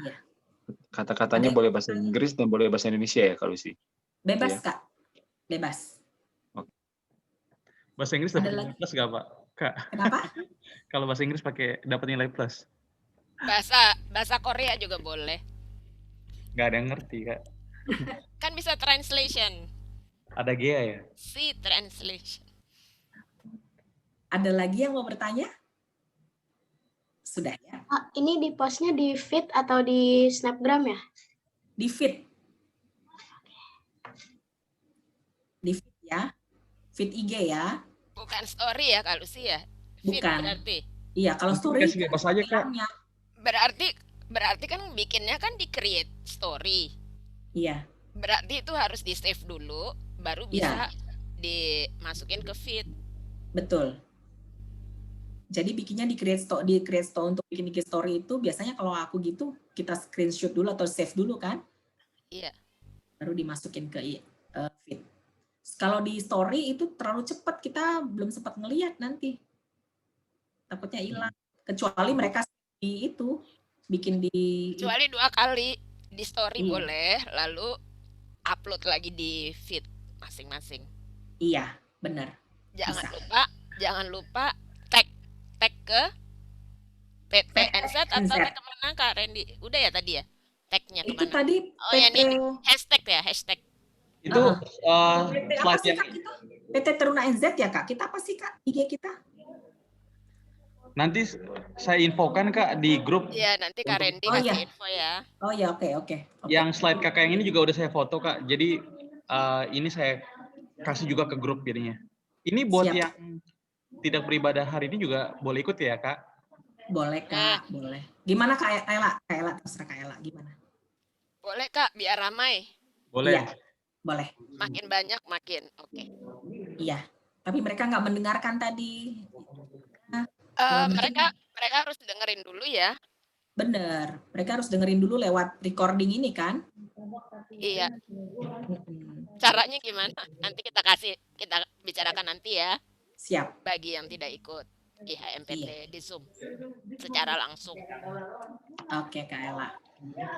Iya. Kata-katanya boleh bahasa Inggris dan boleh bahasa Indonesia ya kalau sih. Bebas, Iya. Kak. Bebas. Bahasa Inggris dapat nilai plus nggak Pak? Kak. Kenapa? Kalau bahasa Inggris pakai dapat nilai plus. Bahasa Korea juga boleh. Nggak ada yang ngerti Kak. Kan bisa translation. Ada Gea ya? Si translation. Ada lagi yang mau bertanya? Sudah ya? Ini di postnya di feed atau di Snapgram ya? Di feed. Di feed ya. Feed IG ya. Bukan story ya kalau sih ya. Feed Bukan. berarti. Iya, kalau story kasih bebas aja Kak. Berarti kan bikinnya kan di create story. Iya. Berarti itu harus di save dulu baru bisa dimasukin ke feed. Betul. Jadi bikinnya di create store untuk bikin IG story itu biasanya kalau aku gitu kita screenshot dulu atau save dulu kan? Iya. Baru dimasukin ke feed. Kalau di story itu terlalu cepat, kita belum sempat ngelihat nanti. Takutnya hilang. Kecuali mereka itu bikin di Kecuali 2 kali di story boleh, lalu upload lagi di feed masing-masing. Iya, benar. Jangan lupa tag ke PTNZ atau tag kemana Kak Randy? Udah ya tadi ya? Tagnya kemana? Itu tadi ya ini hashtag ya, hashtag. Itu slide yang PT Teruna NZ ya Kak? Kita apa sih Kak IG kita? Nanti saya infokan Kak di grup. Iya, nanti Kak Randy kasih info ya. Oh ya, oke. Yang slide Kakak yang ini juga udah saya foto Kak. Jadi ini saya kasih juga ke grup jadinya. Ini buat yang tidak beribadah hari ini juga boleh ikut ya Kak? Boleh Kak, boleh. Gimana Kak Ella? Kak Ella, terserah Kak Ella, gimana? Boleh Kak, biar ramai. Boleh. Iya, boleh. Makin banyak makin oke. Iya, tapi mereka nggak mendengarkan tadi. Mereka harus dengerin dulu ya. Bener, mereka harus dengerin dulu lewat recording ini kan? Iya. Caranya gimana? Nanti kita bicarakan nanti ya. Siap. Bagi yang tidak ikut IHMPT di Zoom secara langsung. Oke Kak Ella.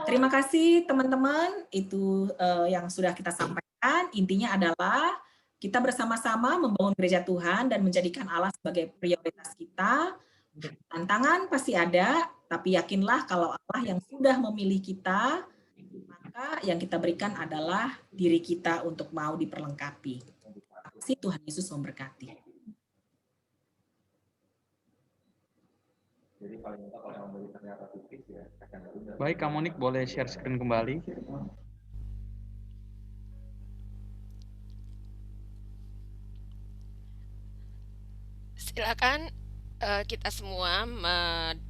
Terima kasih teman-teman. Itu yang sudah kita sampaikan. Intinya adalah kita bersama-sama membangun gereja Tuhan dan menjadikan Allah sebagai prioritas kita. Tantangan pasti ada, tapi yakinlah kalau Allah yang sudah memilih kita, maka yang kita berikan adalah diri kita untuk mau diperlengkapi. Terima kasih, Tuhan Yesus memberkati. Baik, Kak Monik boleh share screen kembali. Silakan kita semua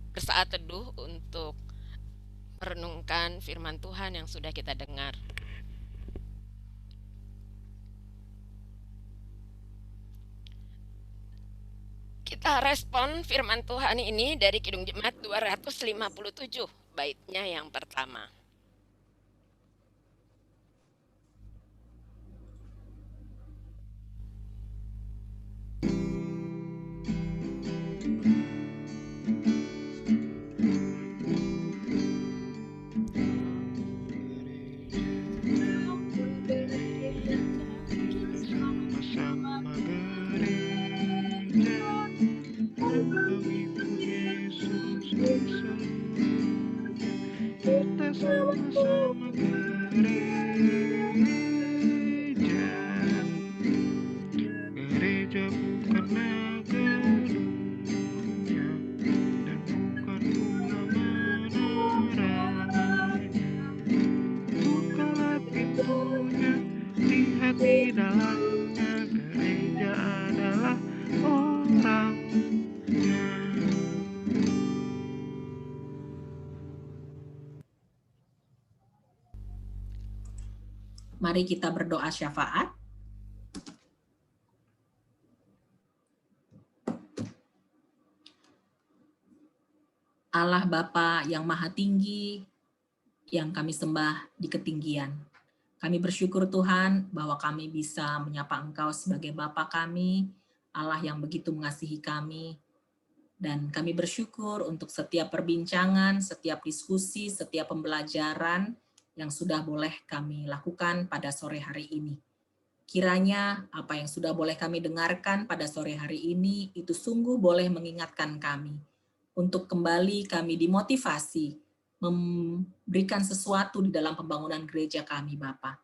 bersaat teduh untuk merenungkan firman Tuhan yang sudah kita dengar. Kita respon firman Tuhan ini dari Kidung Jemaat 257, baitnya yang pertama. Kita sama-sama gereja bukanlah gedungnya dan bukan bunga menoranya, bukalah pintunya, lihat di dalamnya, gereja adalah orangnya. Mari kita berdoa syafaat. Allah Bapa yang Maha Tinggi, yang kami sembah di ketinggian. Kami bersyukur Tuhan bahwa kami bisa menyapa Engkau sebagai Bapa kami, Allah yang begitu mengasihi kami. Dan kami bersyukur untuk setiap perbincangan, setiap diskusi, setiap pembelajaran yang sudah boleh kami lakukan pada sore hari ini. Kiranya apa yang sudah boleh kami dengarkan pada sore hari ini itu sungguh boleh mengingatkan kami untuk kembali kami dimotivasi memberikan sesuatu di dalam pembangunan gereja kami, Bapa.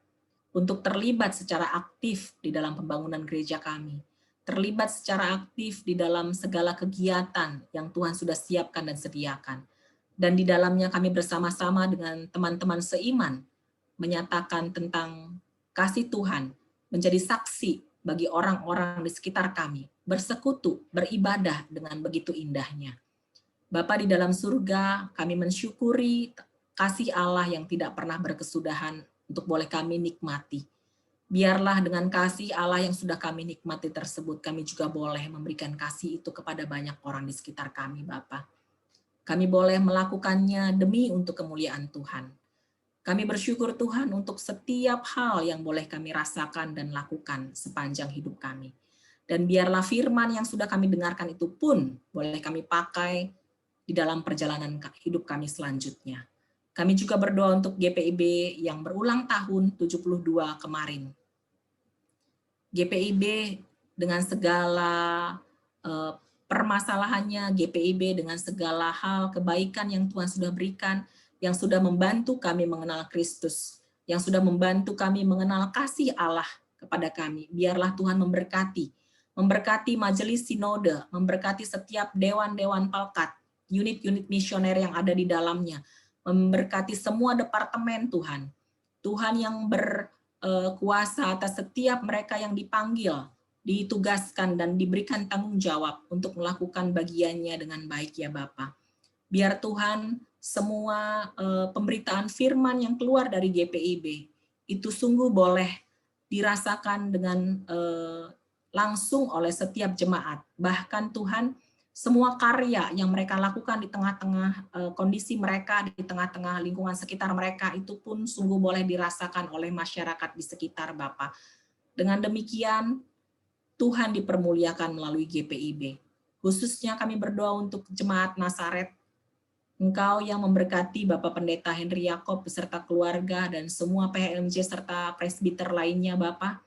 Untuk terlibat secara aktif di dalam pembangunan gereja kami. Terlibat secara aktif di dalam segala kegiatan yang Tuhan sudah siapkan dan sediakan. Dan di dalamnya kami bersama-sama dengan teman-teman seiman menyatakan tentang kasih Tuhan, menjadi saksi bagi orang-orang di sekitar kami, bersekutu, beribadah dengan begitu indahnya. Bapa di dalam surga, kami mensyukuri kasih Allah yang tidak pernah berkesudahan untuk boleh kami nikmati. Biarlah dengan kasih Allah yang sudah kami nikmati tersebut, kami juga boleh memberikan kasih itu kepada banyak orang di sekitar kami, Bapa. Kami boleh melakukannya demi untuk kemuliaan Tuhan. Kami bersyukur Tuhan untuk setiap hal yang boleh kami rasakan dan lakukan sepanjang hidup kami. Dan biarlah firman yang sudah kami dengarkan itu pun boleh kami pakai di dalam perjalanan hidup kami selanjutnya. Kami juga berdoa untuk GPIB yang berulang tahun 72 kemarin. GPIB dengan segala permasalahannya, GPIB dengan segala hal kebaikan yang Tuhan sudah berikan, yang sudah membantu kami mengenal Kristus, yang sudah membantu kami mengenal kasih Allah kepada kami. Biarlah Tuhan memberkati majelis sinode, memberkati setiap dewan-dewan Palkat, unit-unit misioner yang ada di dalamnya, memberkati semua departemen Tuhan. Tuhan yang berkuasa atas setiap mereka yang dipanggil, ditugaskan dan diberikan tanggung jawab untuk melakukan bagiannya dengan baik ya Bapa. Biar Tuhan semua pemberitaan firman yang keluar dari GPIB itu sungguh boleh dirasakan dengan langsung oleh setiap jemaat. Bahkan Tuhan, semua karya yang mereka lakukan di tengah-tengah kondisi mereka, di tengah-tengah lingkungan sekitar mereka, itu pun sungguh boleh dirasakan oleh masyarakat di sekitar Bapa. Dengan demikian, Tuhan dipermuliakan melalui GPIB. Khususnya kami berdoa untuk jemaat Nasaret. Engkau yang memberkati Bapak Pendeta Henry Yakob beserta keluarga dan semua PHMJ serta presbiter lainnya Bapak.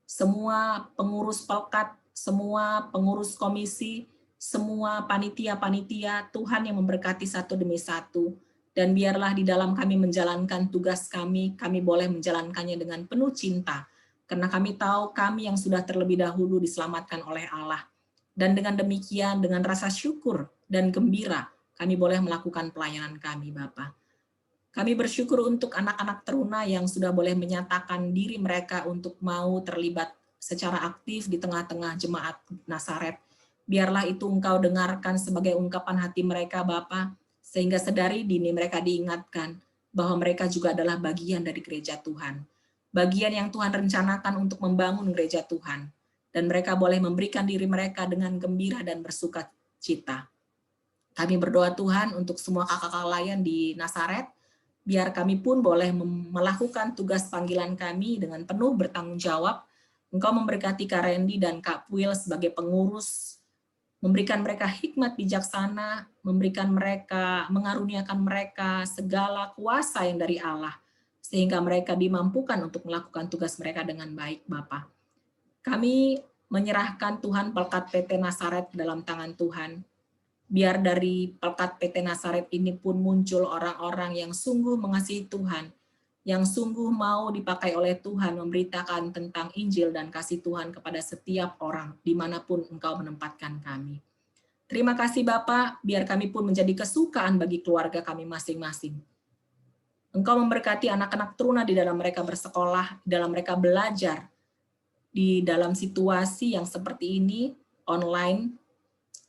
Semua pengurus Palkat, semua pengurus komisi, semua panitia-panitia, Tuhan yang memberkati satu demi satu. Dan biarlah di dalam kami menjalankan tugas kami boleh menjalankannya dengan penuh cinta. Karena kami tahu kami yang sudah terlebih dahulu diselamatkan oleh Allah. Dan dengan demikian, dengan rasa syukur dan gembira, kami boleh melakukan pelayanan kami, Bapak. Kami bersyukur untuk anak-anak teruna yang sudah boleh menyatakan diri mereka untuk mau terlibat secara aktif di tengah-tengah jemaat Nasaret. Biarlah itu Engkau dengarkan sebagai ungkapan hati mereka, Bapa, sehingga sedari dini mereka diingatkan bahwa mereka juga adalah bagian dari gereja Tuhan. Bagian yang Tuhan rencanakan untuk membangun gereja Tuhan. Dan mereka boleh memberikan diri mereka dengan gembira dan bersuka cita. Kami berdoa Tuhan untuk semua kakak-kakak layan di Nasaret, biar kami pun boleh melakukan tugas panggilan kami dengan penuh bertanggung jawab. Engkau memberkati Kak Randy dan Kak Puil sebagai pengurus, memberikan mereka hikmat bijaksana, mengaruniakan mereka segala kuasa yang dari Allah, sehingga mereka dimampukan untuk melakukan tugas mereka dengan baik, Bapak. Kami menyerahkan Tuhan Pelkat PT Nasaret dalam tangan Tuhan. Biar dari Pelkat PT Nasaret ini pun muncul orang-orang yang sungguh mengasihi Tuhan, yang sungguh mau dipakai oleh Tuhan memberitakan tentang Injil dan kasih Tuhan kepada setiap orang, dimanapun Engkau menempatkan kami. Terima kasih Bapak, biar kami pun menjadi kesukaan bagi keluarga kami masing-masing. Engkau memberkati anak-anak teruna di dalam mereka bersekolah, di dalam mereka belajar, di dalam situasi yang seperti ini, online,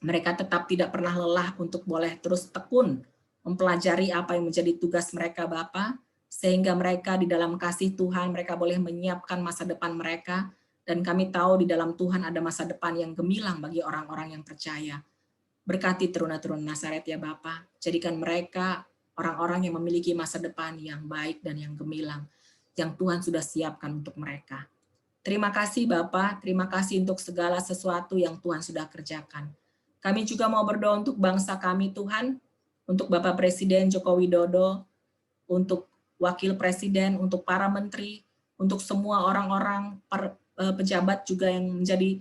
mereka tetap tidak pernah lelah untuk boleh terus tekun mempelajari apa yang menjadi tugas mereka Bapa, sehingga mereka di dalam kasih Tuhan mereka boleh menyiapkan masa depan mereka, dan kami tahu di dalam Tuhan ada masa depan yang gemilang bagi orang-orang yang percaya. Berkati teruna-teruna Nasaret ya Bapa. Jadikan mereka orang-orang yang memiliki masa depan yang baik dan yang gemilang, yang Tuhan sudah siapkan untuk mereka. Terima kasih Bapa, terima kasih untuk segala sesuatu yang Tuhan sudah kerjakan. Kami juga mau berdoa untuk bangsa kami Tuhan, untuk Bapak Presiden Joko Widodo, untuk Wakil Presiden, untuk para menteri, untuk semua orang-orang pejabat juga yang menjadi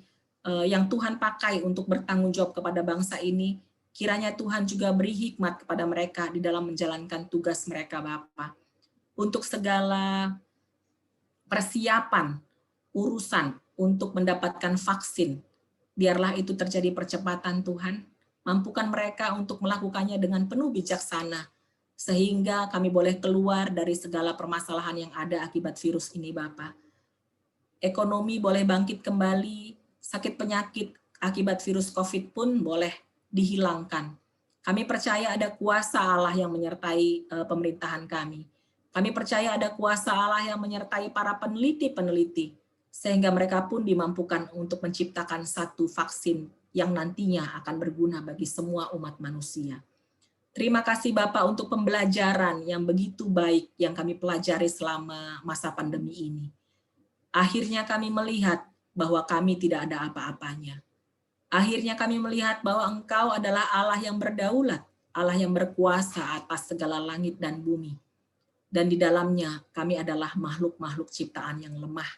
yang Tuhan pakai untuk bertanggung jawab kepada bangsa ini. Kiranya Tuhan juga beri hikmat kepada mereka di dalam menjalankan tugas mereka Bapa. Untuk segala persiapan, urusan untuk mendapatkan vaksin, biarlah itu terjadi percepatan Tuhan. Mampukan mereka untuk melakukannya dengan penuh bijaksana, sehingga kami boleh keluar dari segala permasalahan yang ada akibat virus ini Bapa. Ekonomi boleh bangkit kembali, sakit penyakit akibat virus COVID pun boleh dihilangkan. Kami percaya ada kuasa Allah yang menyertai pemerintahan kami. Kami percaya ada kuasa Allah yang menyertai para peneliti-peneliti, sehingga mereka pun dimampukan untuk menciptakan satu vaksin yang nantinya akan berguna bagi semua umat manusia. Terima kasih Bapak untuk pembelajaran yang begitu baik yang kami pelajari selama masa pandemi ini. Akhirnya kami melihat bahwa kami tidak ada apa-apanya. Akhirnya kami melihat bahwa Engkau adalah Allah yang berdaulat, Allah yang berkuasa atas segala langit dan bumi. Dan di dalamnya kami adalah makhluk-makhluk ciptaan yang lemah,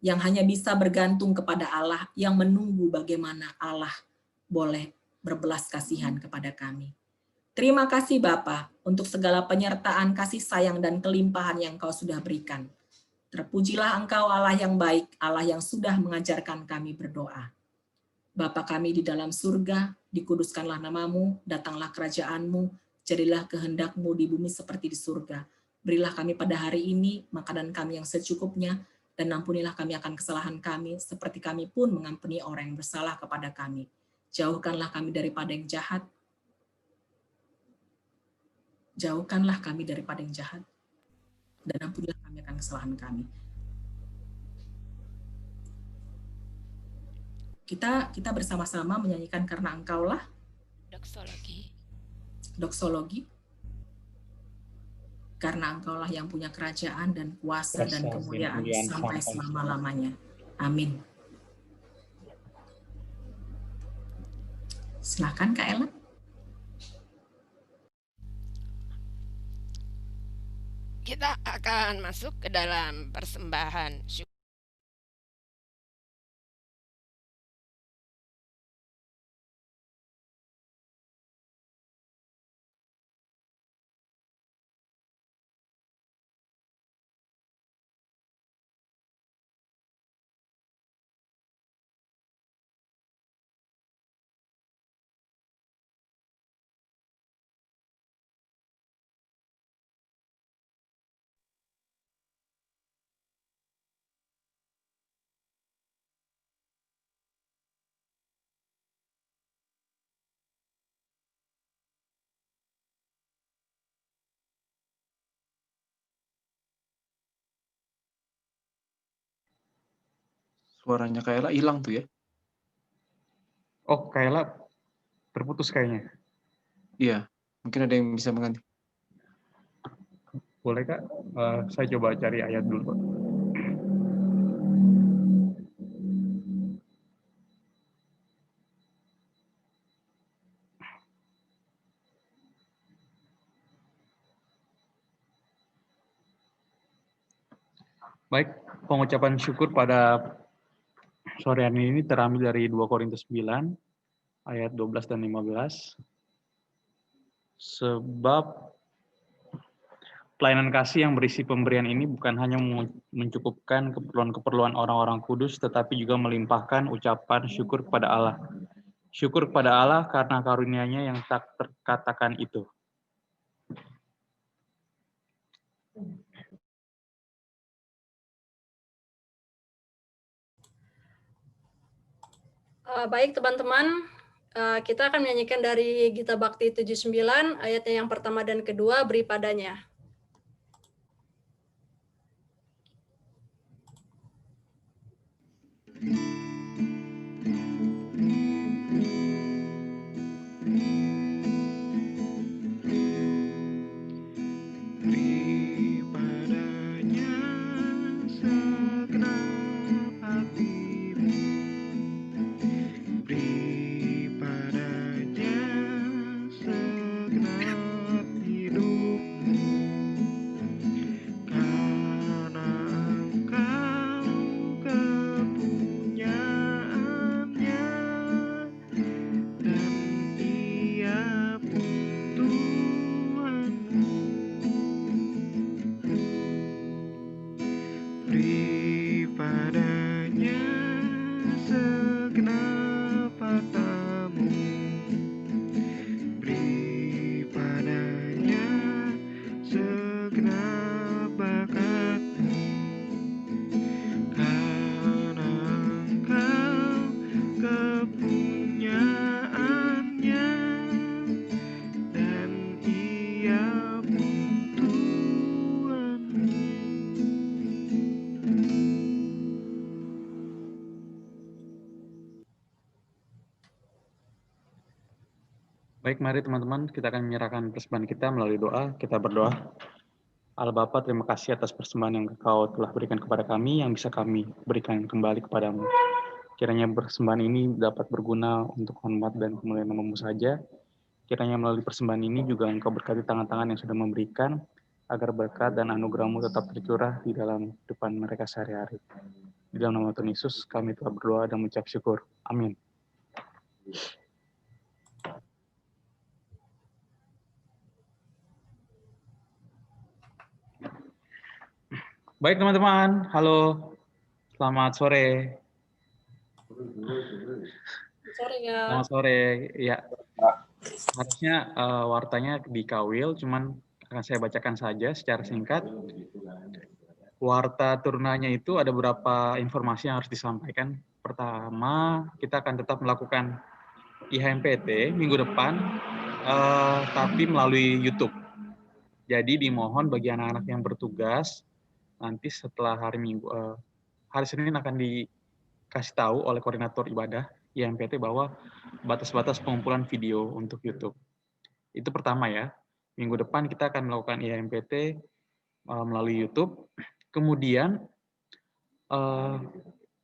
yang hanya bisa bergantung kepada Allah, yang menunggu bagaimana Allah boleh berbelas kasihan kepada kami. Terima kasih Bapa untuk segala penyertaan kasih sayang dan kelimpahan yang Kau sudah berikan. Terpujilah Engkau Allah yang baik, Allah yang sudah mengajarkan kami berdoa. Bapa kami di dalam surga, dikuduskanlah namamu, datanglah kerajaan-Mu, jadilah kehendak-Mu di bumi seperti di surga. Berilah kami pada hari ini makanan kami yang secukupnya, dan ampunilah kami akan kesalahan kami, seperti kami pun mengampuni orang yang bersalah kepada kami. Jauhkanlah kami daripada yang jahat. Jauhkanlah kami daripada yang jahat, dan ampunilah kami akan kesalahan kami. Kita bersama-sama menyanyikan Karena Engkaulah. Doksologi. Karena Engkaulah yang punya kerajaan dan kuasa dan kemuliaan sampai selama-lamanya. Amin. Silakan Kak Ellen. Kita akan masuk ke dalam persembahan syukur. Suaranya Kayla hilang tuh ya. Oh, Kayla terputus kayaknya. Iya, mungkin ada yang bisa mengganti. Boleh Kak? Saya coba cari ayat dulu Pak. Baik, pengucapan syukur pada sore hari ini terambil dari 2 Korintus 9 ayat 12 dan 15. Sebab pelayanan kasih yang berisi pemberian ini bukan hanya mencukupkan keperluan-keperluan orang-orang kudus, tetapi juga melimpahkan ucapan syukur kepada Allah. Syukur kepada Allah karena karunia-Nya yang tak terkatakan itu. Baik teman-teman, kita akan menyanyikan dari Gita Bakti 79, ayatnya yang pertama dan kedua, beri padanya. Baik, mari teman-teman, kita akan menyerahkan persembahan kita melalui doa. Kita berdoa. Allah Bapa, terima kasih atas persembahan yang Engkau telah berikan kepada kami, yang bisa kami berikan kembali kepadamu. Kiranya persembahan ini dapat berguna untuk hormat dan kemuliaan nama-Mu saja. Kiranya melalui persembahan ini juga Engkau berkati tangan-tangan yang sudah memberikan, agar berkat dan anugerah-Mu tetap tercurah di dalam depan mereka sehari-hari. Di dalam nama Tuhan Yesus, kami telah berdoa dan mengucap syukur. Amin. Baik teman-teman, halo, selamat sore. Sore ya. Selamat sore, ya. Harusnya wartanya di Kawil, cuman akan saya bacakan saja secara singkat. Warta turunannya itu ada beberapa informasi yang harus disampaikan. Pertama, kita akan tetap melakukan IHMPT minggu depan, tapi melalui YouTube. Jadi dimohon bagi anak-anak yang bertugas, nanti setelah hari Senin akan dikasih tahu oleh koordinator ibadah IHMPT bahwa batas-batas pengumpulan video untuk YouTube. Itu pertama ya. Minggu depan kita akan melakukan IHMPT melalui YouTube. Kemudian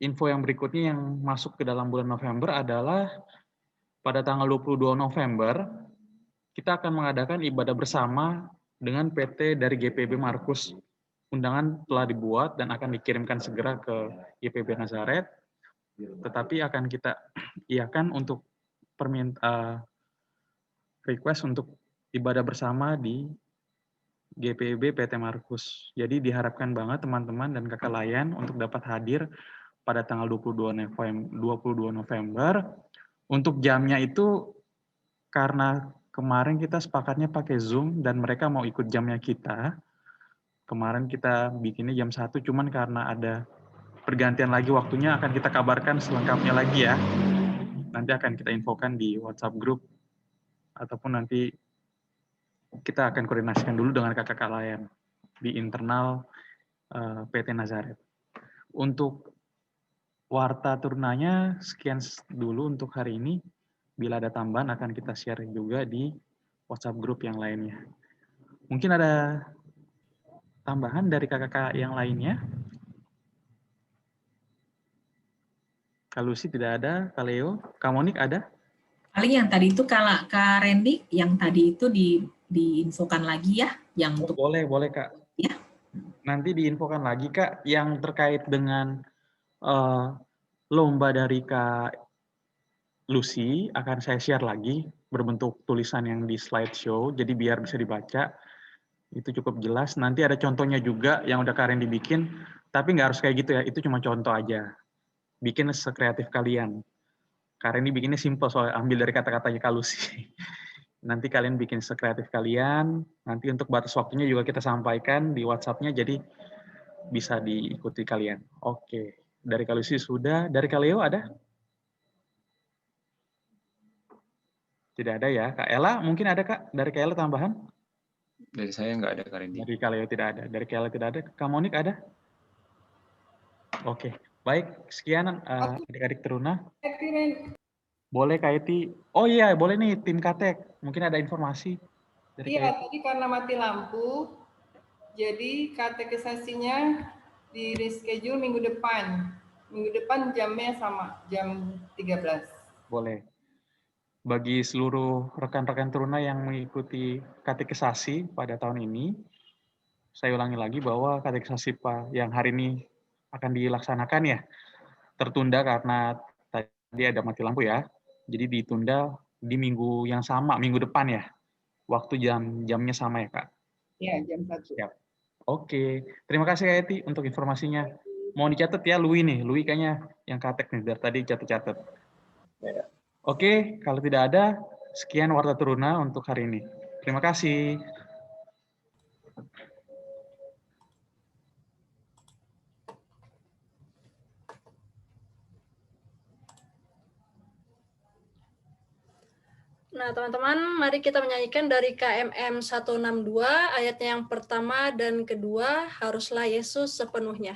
info yang berikutnya yang masuk ke dalam bulan November adalah pada tanggal 22 November kita akan mengadakan ibadah bersama dengan PT dari GPB Markus. Undangan telah dibuat dan akan dikirimkan segera ke GPB Nazaret. Tetapi akan kita iakan untuk request untuk ibadah bersama di GPB PT Markus. Jadi diharapkan banget teman-teman dan kakak layan untuk dapat hadir pada tanggal 22 November. Untuk jamnya itu karena kemarin kita sepakatnya pakai Zoom dan mereka mau ikut jamnya kita. Kemarin kita bikinnya jam 1, cuman karena ada pergantian lagi waktunya akan kita kabarkan selengkapnya lagi ya. Nanti akan kita infokan di WhatsApp group ataupun nanti kita akan koordinasikan dulu dengan kakak layan di internal PT Nazaret. Untuk warta turunannya sekian dulu untuk hari ini. Bila ada tambahan akan kita share juga di WhatsApp group yang lainnya. Mungkin ada tambahan dari kakak yang lainnya? Kak Lucy tidak ada, Kak Leo, Kak Monik ada? Paling yang tadi itu Kak Randy, yang tadi itu diinfokan lagi ya, yang untuk boleh Kak. Ya. Nanti diinfokan lagi Kak, yang terkait dengan lomba dari Kak Lucy akan saya share lagi berbentuk tulisan yang di slideshow, jadi biar bisa dibaca. Itu cukup jelas. Nanti ada contohnya juga yang udah Karen dibikin, tapi nggak harus kayak gitu ya. Itu cuma contoh aja. Bikin sekreatif kalian. Karen ini bikinnya simple soalnya ambil dari kata-katanya Kak Lucy. Nanti kalian bikin sekreatif kalian. Nanti untuk batas waktunya juga kita sampaikan di WhatsApp-nya, jadi bisa diikuti kalian. Oke. Dari Kak Lucy sudah. Dari Kak Leo ada? Tidak ada ya. Kak Ella mungkin ada Kak? Dari Kak Ella tambahan? Dari saya nggak ada, Kak Randy. Dari Kak Leo tidak ada. Dari Kak Ella tidak ada. Kak Monik ada? Oke. Baik, sekian adik-adik teruna. Boleh Kak Eti. Oh iya, boleh nih tim Katek. Mungkin ada informasi. Iya, tadi karena mati lampu, jadi katekisasinya di reschedule minggu depan. Minggu depan jamnya sama, jam 13. Boleh. Bagi seluruh rekan-rekan teruna yang mengikuti katekisasi pada tahun ini, saya ulangi lagi bahwa katekisasi yang hari ini akan dilaksanakan ya, tertunda karena tadi ada mati lampu ya. Jadi ditunda di minggu yang sama, minggu depan ya. Waktu jamnya sama ya, Kak? Iya, jam 1. Siap. Oke. Terima kasih Kak Eti untuk informasinya. Mau dicatat ya, Lui nih. Lui kayaknya yang katek nih, dari tadi catat-catat. Ya. Oke, kalau tidak ada, sekian Warta Teruna untuk hari ini. Terima kasih. Nah, teman-teman, mari kita menyanyikan dari KMM 162, ayatnya yang pertama dan kedua, haruslah Yesus sepenuhnya.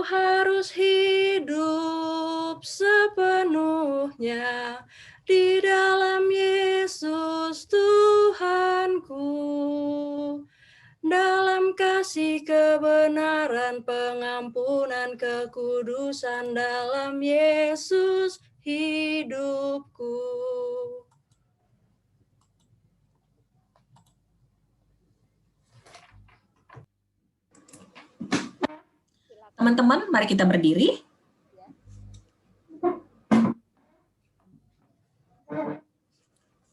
harus hidup sepenuhnya di dalam Yesus Tuhanku, dalam kasih kebenaran, pengampunan, kekudusan, dalam Yesus hidupku. Teman-teman, mari kita berdiri.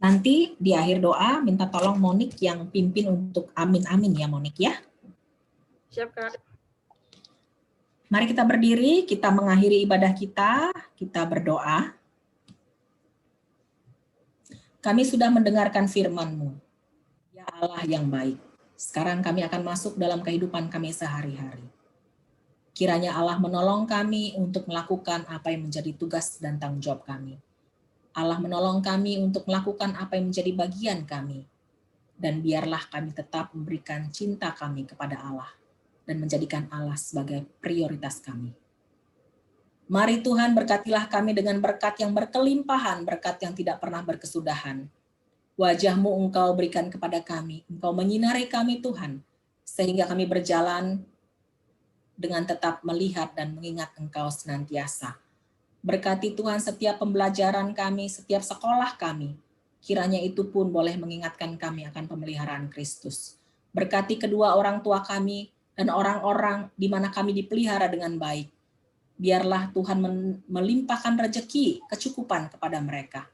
Nanti di akhir doa minta tolong Monik yang pimpin untuk amin-amin ya Monik ya. Siap, Kak. Mari kita berdiri, kita mengakhiri ibadah kita berdoa. Kami sudah mendengarkan firman-Mu, ya Allah yang baik. Sekarang kami akan masuk dalam kehidupan kami sehari-hari. Kiranya Allah menolong kami untuk melakukan apa yang menjadi tugas dan tanggung jawab kami. Allah menolong kami untuk melakukan apa yang menjadi bagian kami. Dan biarlah kami tetap memberikan cinta kami kepada Allah dan menjadikan Allah sebagai prioritas kami. Mari Tuhan berkatilah kami dengan berkat yang berkelimpahan, berkat yang tidak pernah berkesudahan. Wajah-Mu Engkau berikan kepada kami, Engkau menyinari kami Tuhan, sehingga kami berjalan dengan tetap melihat dan mengingat Engkau senantiasa. Berkati Tuhan setiap pembelajaran kami, setiap sekolah kami. Kiranya itu pun boleh mengingatkan kami akan pemeliharaan Kristus. Berkati kedua orang tua kami dan orang-orang di mana kami dipelihara dengan baik. Biarlah Tuhan melimpahkan rezeki, kecukupan kepada mereka.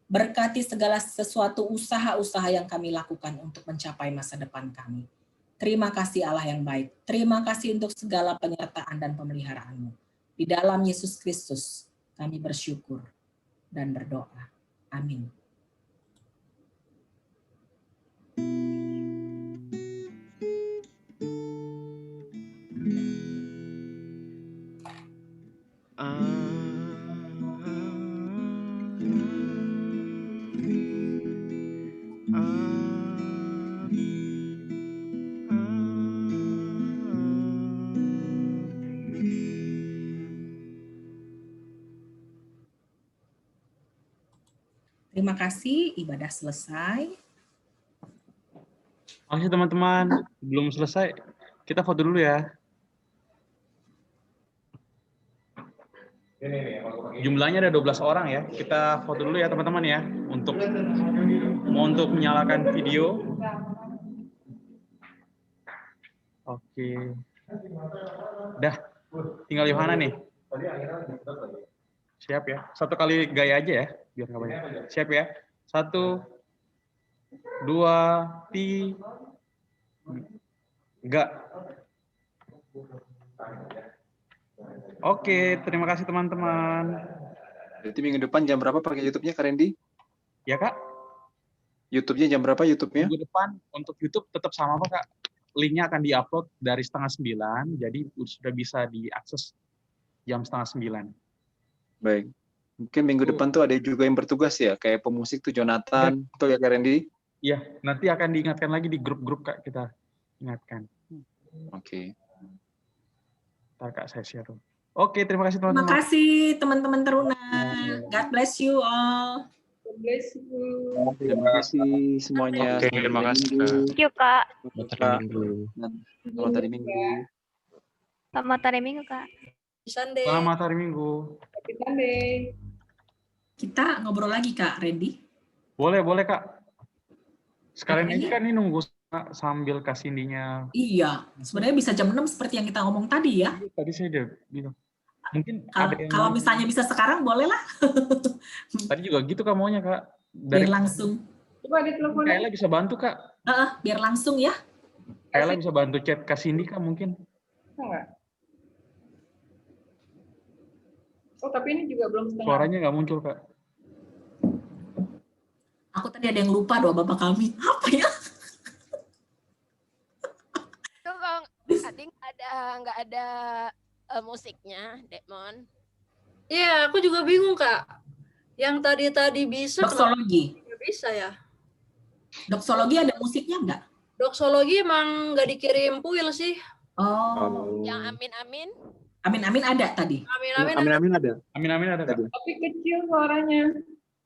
Berkati segala sesuatu usaha-usaha yang kami lakukan untuk mencapai masa depan kami. Terima kasih Allah yang baik. Terima kasih untuk segala penyertaan dan pemeliharaan-Mu. Di dalam Yesus Kristus kami bersyukur dan berdoa. Amin. Terima kasih, ibadah selesai. Makasih teman-teman. Belum selesai, kita foto dulu ya. Jumlahnya ada 12 orang ya. Kita foto dulu ya teman-teman ya. Untuk menyalakan video. Oke. Dah, tinggal Yohana nih. Siap ya. Satu kali gaya aja ya, biar nggak banyak. Siap ya. 1, 2, 3. Oke, terima kasih teman-teman. Berarti minggu depan jam berapa pakai YouTube-nya, Kak Randy? Ya, Kak? YouTube-nya jam berapa YouTube-nya? Minggu depan untuk YouTube tetap sama, Pak, Kak. Linknya akan diupload dari 8:30, jadi sudah bisa diakses jam 8:30. Baik. Mungkin minggu depan tuh ada juga yang bertugas ya, kayak pemusik tuh Jonathan, betul ya Kak Randy? Iya, nanti akan diingatkan lagi di grup-grup, Kak, kita ingatkan. Oke. Ntar, Kak, saya share. Oke, terima kasih teman-teman. Terima kasih teman-teman Teruna. God bless you all. God bless you. Terima kasih semuanya. Oke, terima kasih. Thank you, Kak. Selamat hari Minggu. Selamat hari Minggu. Selamat hari Minggu, Kak. Sunday. Selamat hari Minggu. Happy Sunday. Kita ngobrol lagi, Kak Randy. Boleh, Kak. Sekalian Kak ini kan ini nunggu sambil Kasindinya. Iya, sebenarnya bisa jam 6 seperti yang kita ngomong tadi ya. Tadi saya udah bilang. Mungkin Kalau misalnya bisa sekarang, boleh lah. Tadi juga gitu Kak maunya, Kak. Biar langsung. Coba ditelepon. Kayla bisa bantu, Kak. Biar langsung ya. Kayla bisa bantu chat Kasindi, Kak, mungkin. Enggak. Oh, tapi ini juga belum setengah. Suaranya nggak muncul, Kak. Aku tadi ada yang lupa doa Bapak kami. Apa ya? Itu kalau adik nggak ada musiknya, Demon. Iya, aku juga bingung, Kak. Yang tadi bisa. Doksologi. Nggak bisa ya. Doksologi ada musiknya nggak? Doksologi emang nggak dikirim kuil sih. Oh. Yang amin-amin. Amin-amin ada tadi. Amin-amin ada. Amin-amin ada. Amin-amin ada Kak. Tapi kecil suaranya.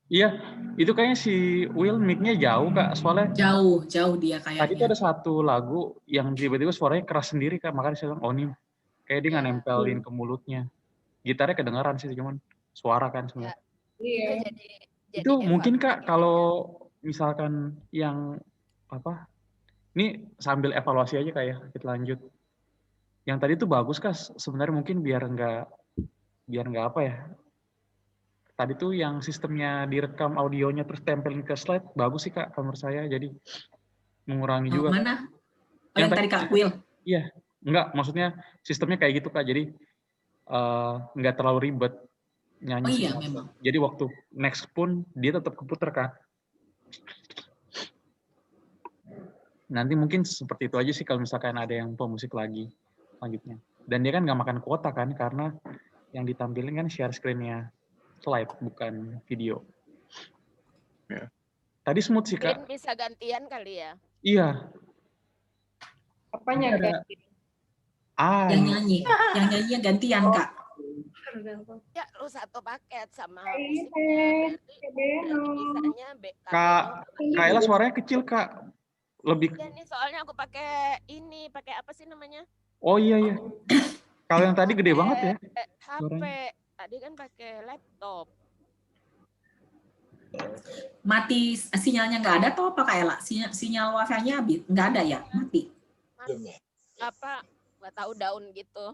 Iya, itu kayaknya si Will mic-nya jauh Kak, soalnya Jauh dia tadi tuh kayaknya. ada satu lagu yang tiba-tiba suaranya keras sendiri Kak, makanya saya bilang, oh ini kayak dia nggak nempelin ke mulutnya. Gitarnya kedengaran sih, cuman suara kan sebenarnya. Iya. Itu mungkin Kak, kalau misalkan yang apa, ini sambil evaluasi aja Kak ya, kita lanjut. Yang tadi tuh bagus Kak, sebenarnya mungkin biar nggak apa ya, tadi tuh yang sistemnya direkam audionya terus tempelin ke slide, bagus sih Kak, menurut saya. Jadi mengurangi Oh, juga. mana? Oh, yang tadi Kak Will. Iya, enggak, maksudnya sistemnya kayak gitu Kak. Jadi nggak terlalu ribet nyanyi. Oh iya, memang. Jadi waktu next pun dia tetap keputer Kak. Nanti mungkin seperti itu aja sih kalau misalkan ada yang pemusik lagi selanjutnya. Dan dia kan nggak makan kuota kan, karena yang ditampilin kan share screen-nya slide, bukan video. Ya. Tadi smooth sih Mungkin Kak. bisa gantian kali ya. Iya. Apanya ganti? Yang nyanyinya gantian Kak. Ya, lu satu paket sama Ines, bisanya Kak Ella suaranya kecil Kak. Lebih. Ya nih soalnya aku pakai apa sih namanya? Oh iya. Kalau yang tadi gede banget ya. HP. Suaranya. Tadi kan pakai laptop. Mati sinyalnya nggak ada atau apa Kak Ella? Sinyal wifi-nya habis? Nggak ada ya? Mati. Apa? Nggak tahu daun gitu.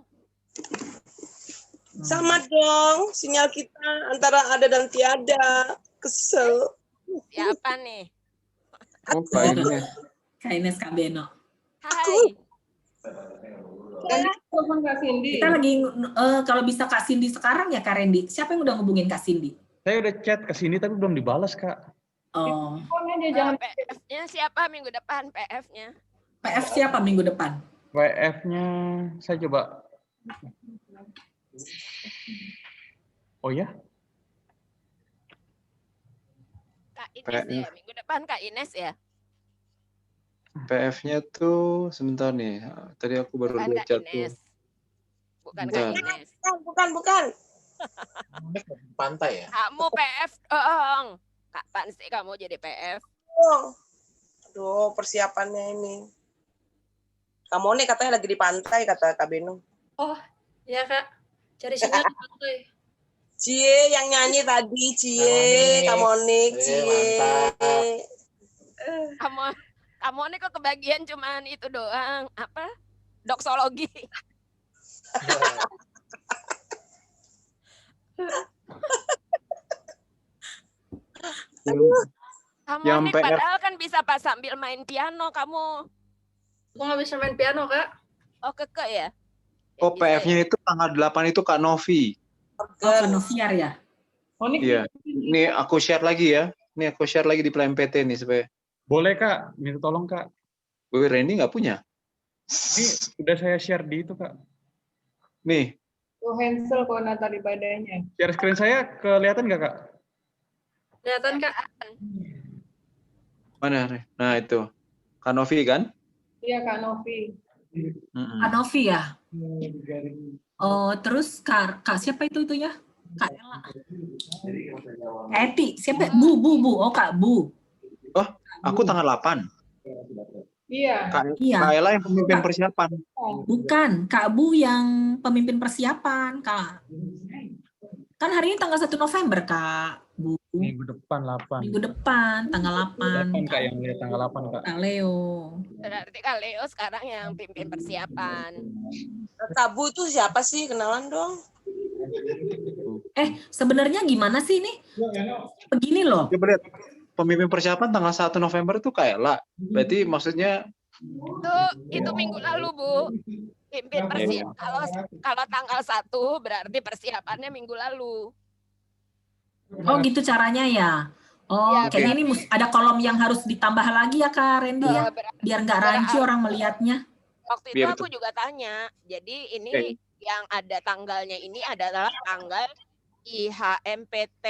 Sama dong, sinyal kita antara ada dan tiada. Kesel. Siapa nih? Oh, Kak Ines. Kak Ines, Kak Beno. Hai. Kita lagi kalau bisa Kak Cindy sekarang ya Kak Randy. Siapa yang udah ngubungin Kak Cindy? Saya udah chat ke sini tapi belum dibalas Kak. Oh. PF-nya siapa minggu depan PF-nya? PF siapa minggu depan? WF-nya saya coba. Oh ya? Kak Ines ya, minggu depan Kak Ines ya? PF-nya tuh sebentar nih. Tadi aku baru Bukan lihat Kak chat tuh. Ines. Bukan Kak Bentar. Ines. Bukan. Pantai ya? Kamu PF dong. Kapan sih kamu jadi PF? Oh. Aduh, persiapannya ini. Kamu nih katanya lagi di pantai, kata Kak Beno. Oh, iya Kak. Cari sinyal di pantai. Cie yang nyanyi tadi, Cie, Kamonik, Cie. Kamu nih kok kebagian cuman itu doang. Apa? Doksologi. Kamu Yang nih PF. padahal kan bisa pas sambil main piano kamu. Aku nggak bisa main piano Kak. Oh keke ya? Oh, PF-nya itu tanggal 8 itu Kak Novi. Oh, Kak Noviar ya? Iya. Ini aku share lagi ya. Ini aku share lagi di Plan PT nih supaya. Boleh Kak, minta tolong Kak. Wih, Randy nggak punya. Ini udah saya share di itu Kak. Nih. Oh, Hansel kok Natal ibadahnya. Share screen saya kelihatan nggak Kak? Kelihatan Kak. Mana? Nah itu. Kak Novi kan? Iya Kak Novi. Kak Novi ya? Oh, terus Kak siapa itu ya? Kak Ella. Eti, siapa? Bu. Oh, Kak Bu. Oh, aku tanggal 8. Iya. Iya. Kak Ella yang pemimpin persiapan. Bukan, Kak Bu yang pemimpin persiapan, Kak. Kan hari ini tanggal 1 November, Kak Bu. Minggu depan 8. Minggu depan, tanggal 8. Kak yang lihat tanggal 8 Kak. Kak Leo. Berarti Kak Leo sekarang yang pimpin persiapan. Kak Bu tuh siapa sih? Kenalan dong. Sebenarnya gimana sih ini? Begini loh. Coba lihat. Pemimpin persiapan tanggal 1 November itu Kak Ella. Berarti maksudnya Itu minggu lalu, Bu. Pimpin persiapan. Kalau tanggal 1 berarti persiapannya minggu lalu. Oh gitu caranya ya. Oh, Ya, kayaknya ini ada kolom yang harus ditambah lagi ya Kak Randy ya. Biar nggak rancu orang melihatnya. Waktu itu aku juga tanya. Jadi ini yang ada tanggalnya ini adalah tanggal IHMPT.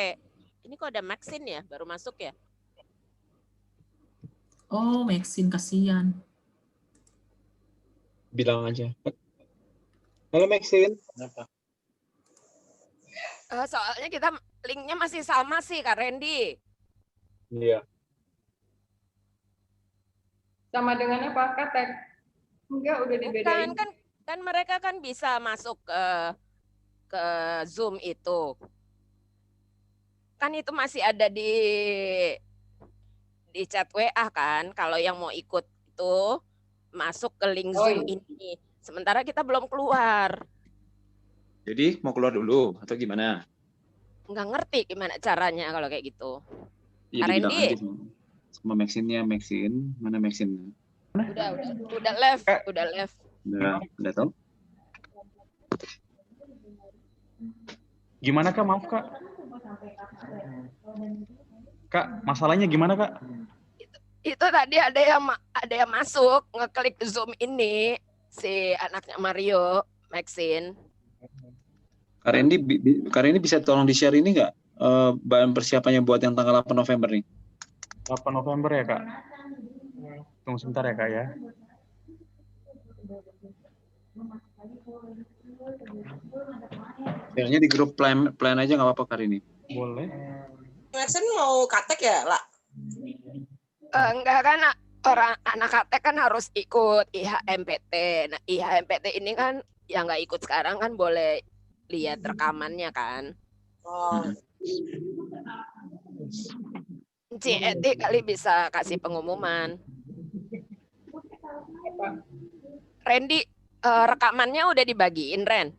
Ini kok ada Maxine ya? Baru masuk ya? Oh, Maxine kasihan. bilang aja. Halo Maxine. Kenapa? Soalnya kita linknya masih sama sih Kak Randy. Iya. Sama dengan apa? Katek? Enggak, udah dibedain. Kan mereka kan bisa masuk ke Zoom itu. Kan itu masih ada di chat WA kan. Kalau yang mau ikut itu masuk ke link Zoom ini. Sementara kita belum keluar. Jadi mau keluar dulu atau gimana? Nggak ngerti gimana caranya kalau kayak gitu. Iya, Kak dibilang Randy? aja sama Maxine-nya. Maxine, mana Maxine? Udah left. Udah tahu? Gimana Kak? Maaf Kak. Kak, masalahnya gimana Kak? Itu tadi ada yang masuk ngeklik Zoom ini, si anaknya Mario, Maxine. Kak Randy bisa tolong di-share ini nggak? Bahan persiapannya buat yang tanggal 8 November nih. 8 November ya Kak? Tunggu sebentar ya Kak ya. Share-nya di grup plan aja nggak apa-apa Kak ini. Boleh. Maxine mau katek ya, lah? Enggak kan, orang anak KT kan harus ikut IHMPT. Nah, IHMPT ini kan yang nggak ikut sekarang kan boleh lihat rekamannya kan. Oh. Ci Eti kali bisa kasih pengumuman. Randy, rekamannya udah dibagiin, Ren?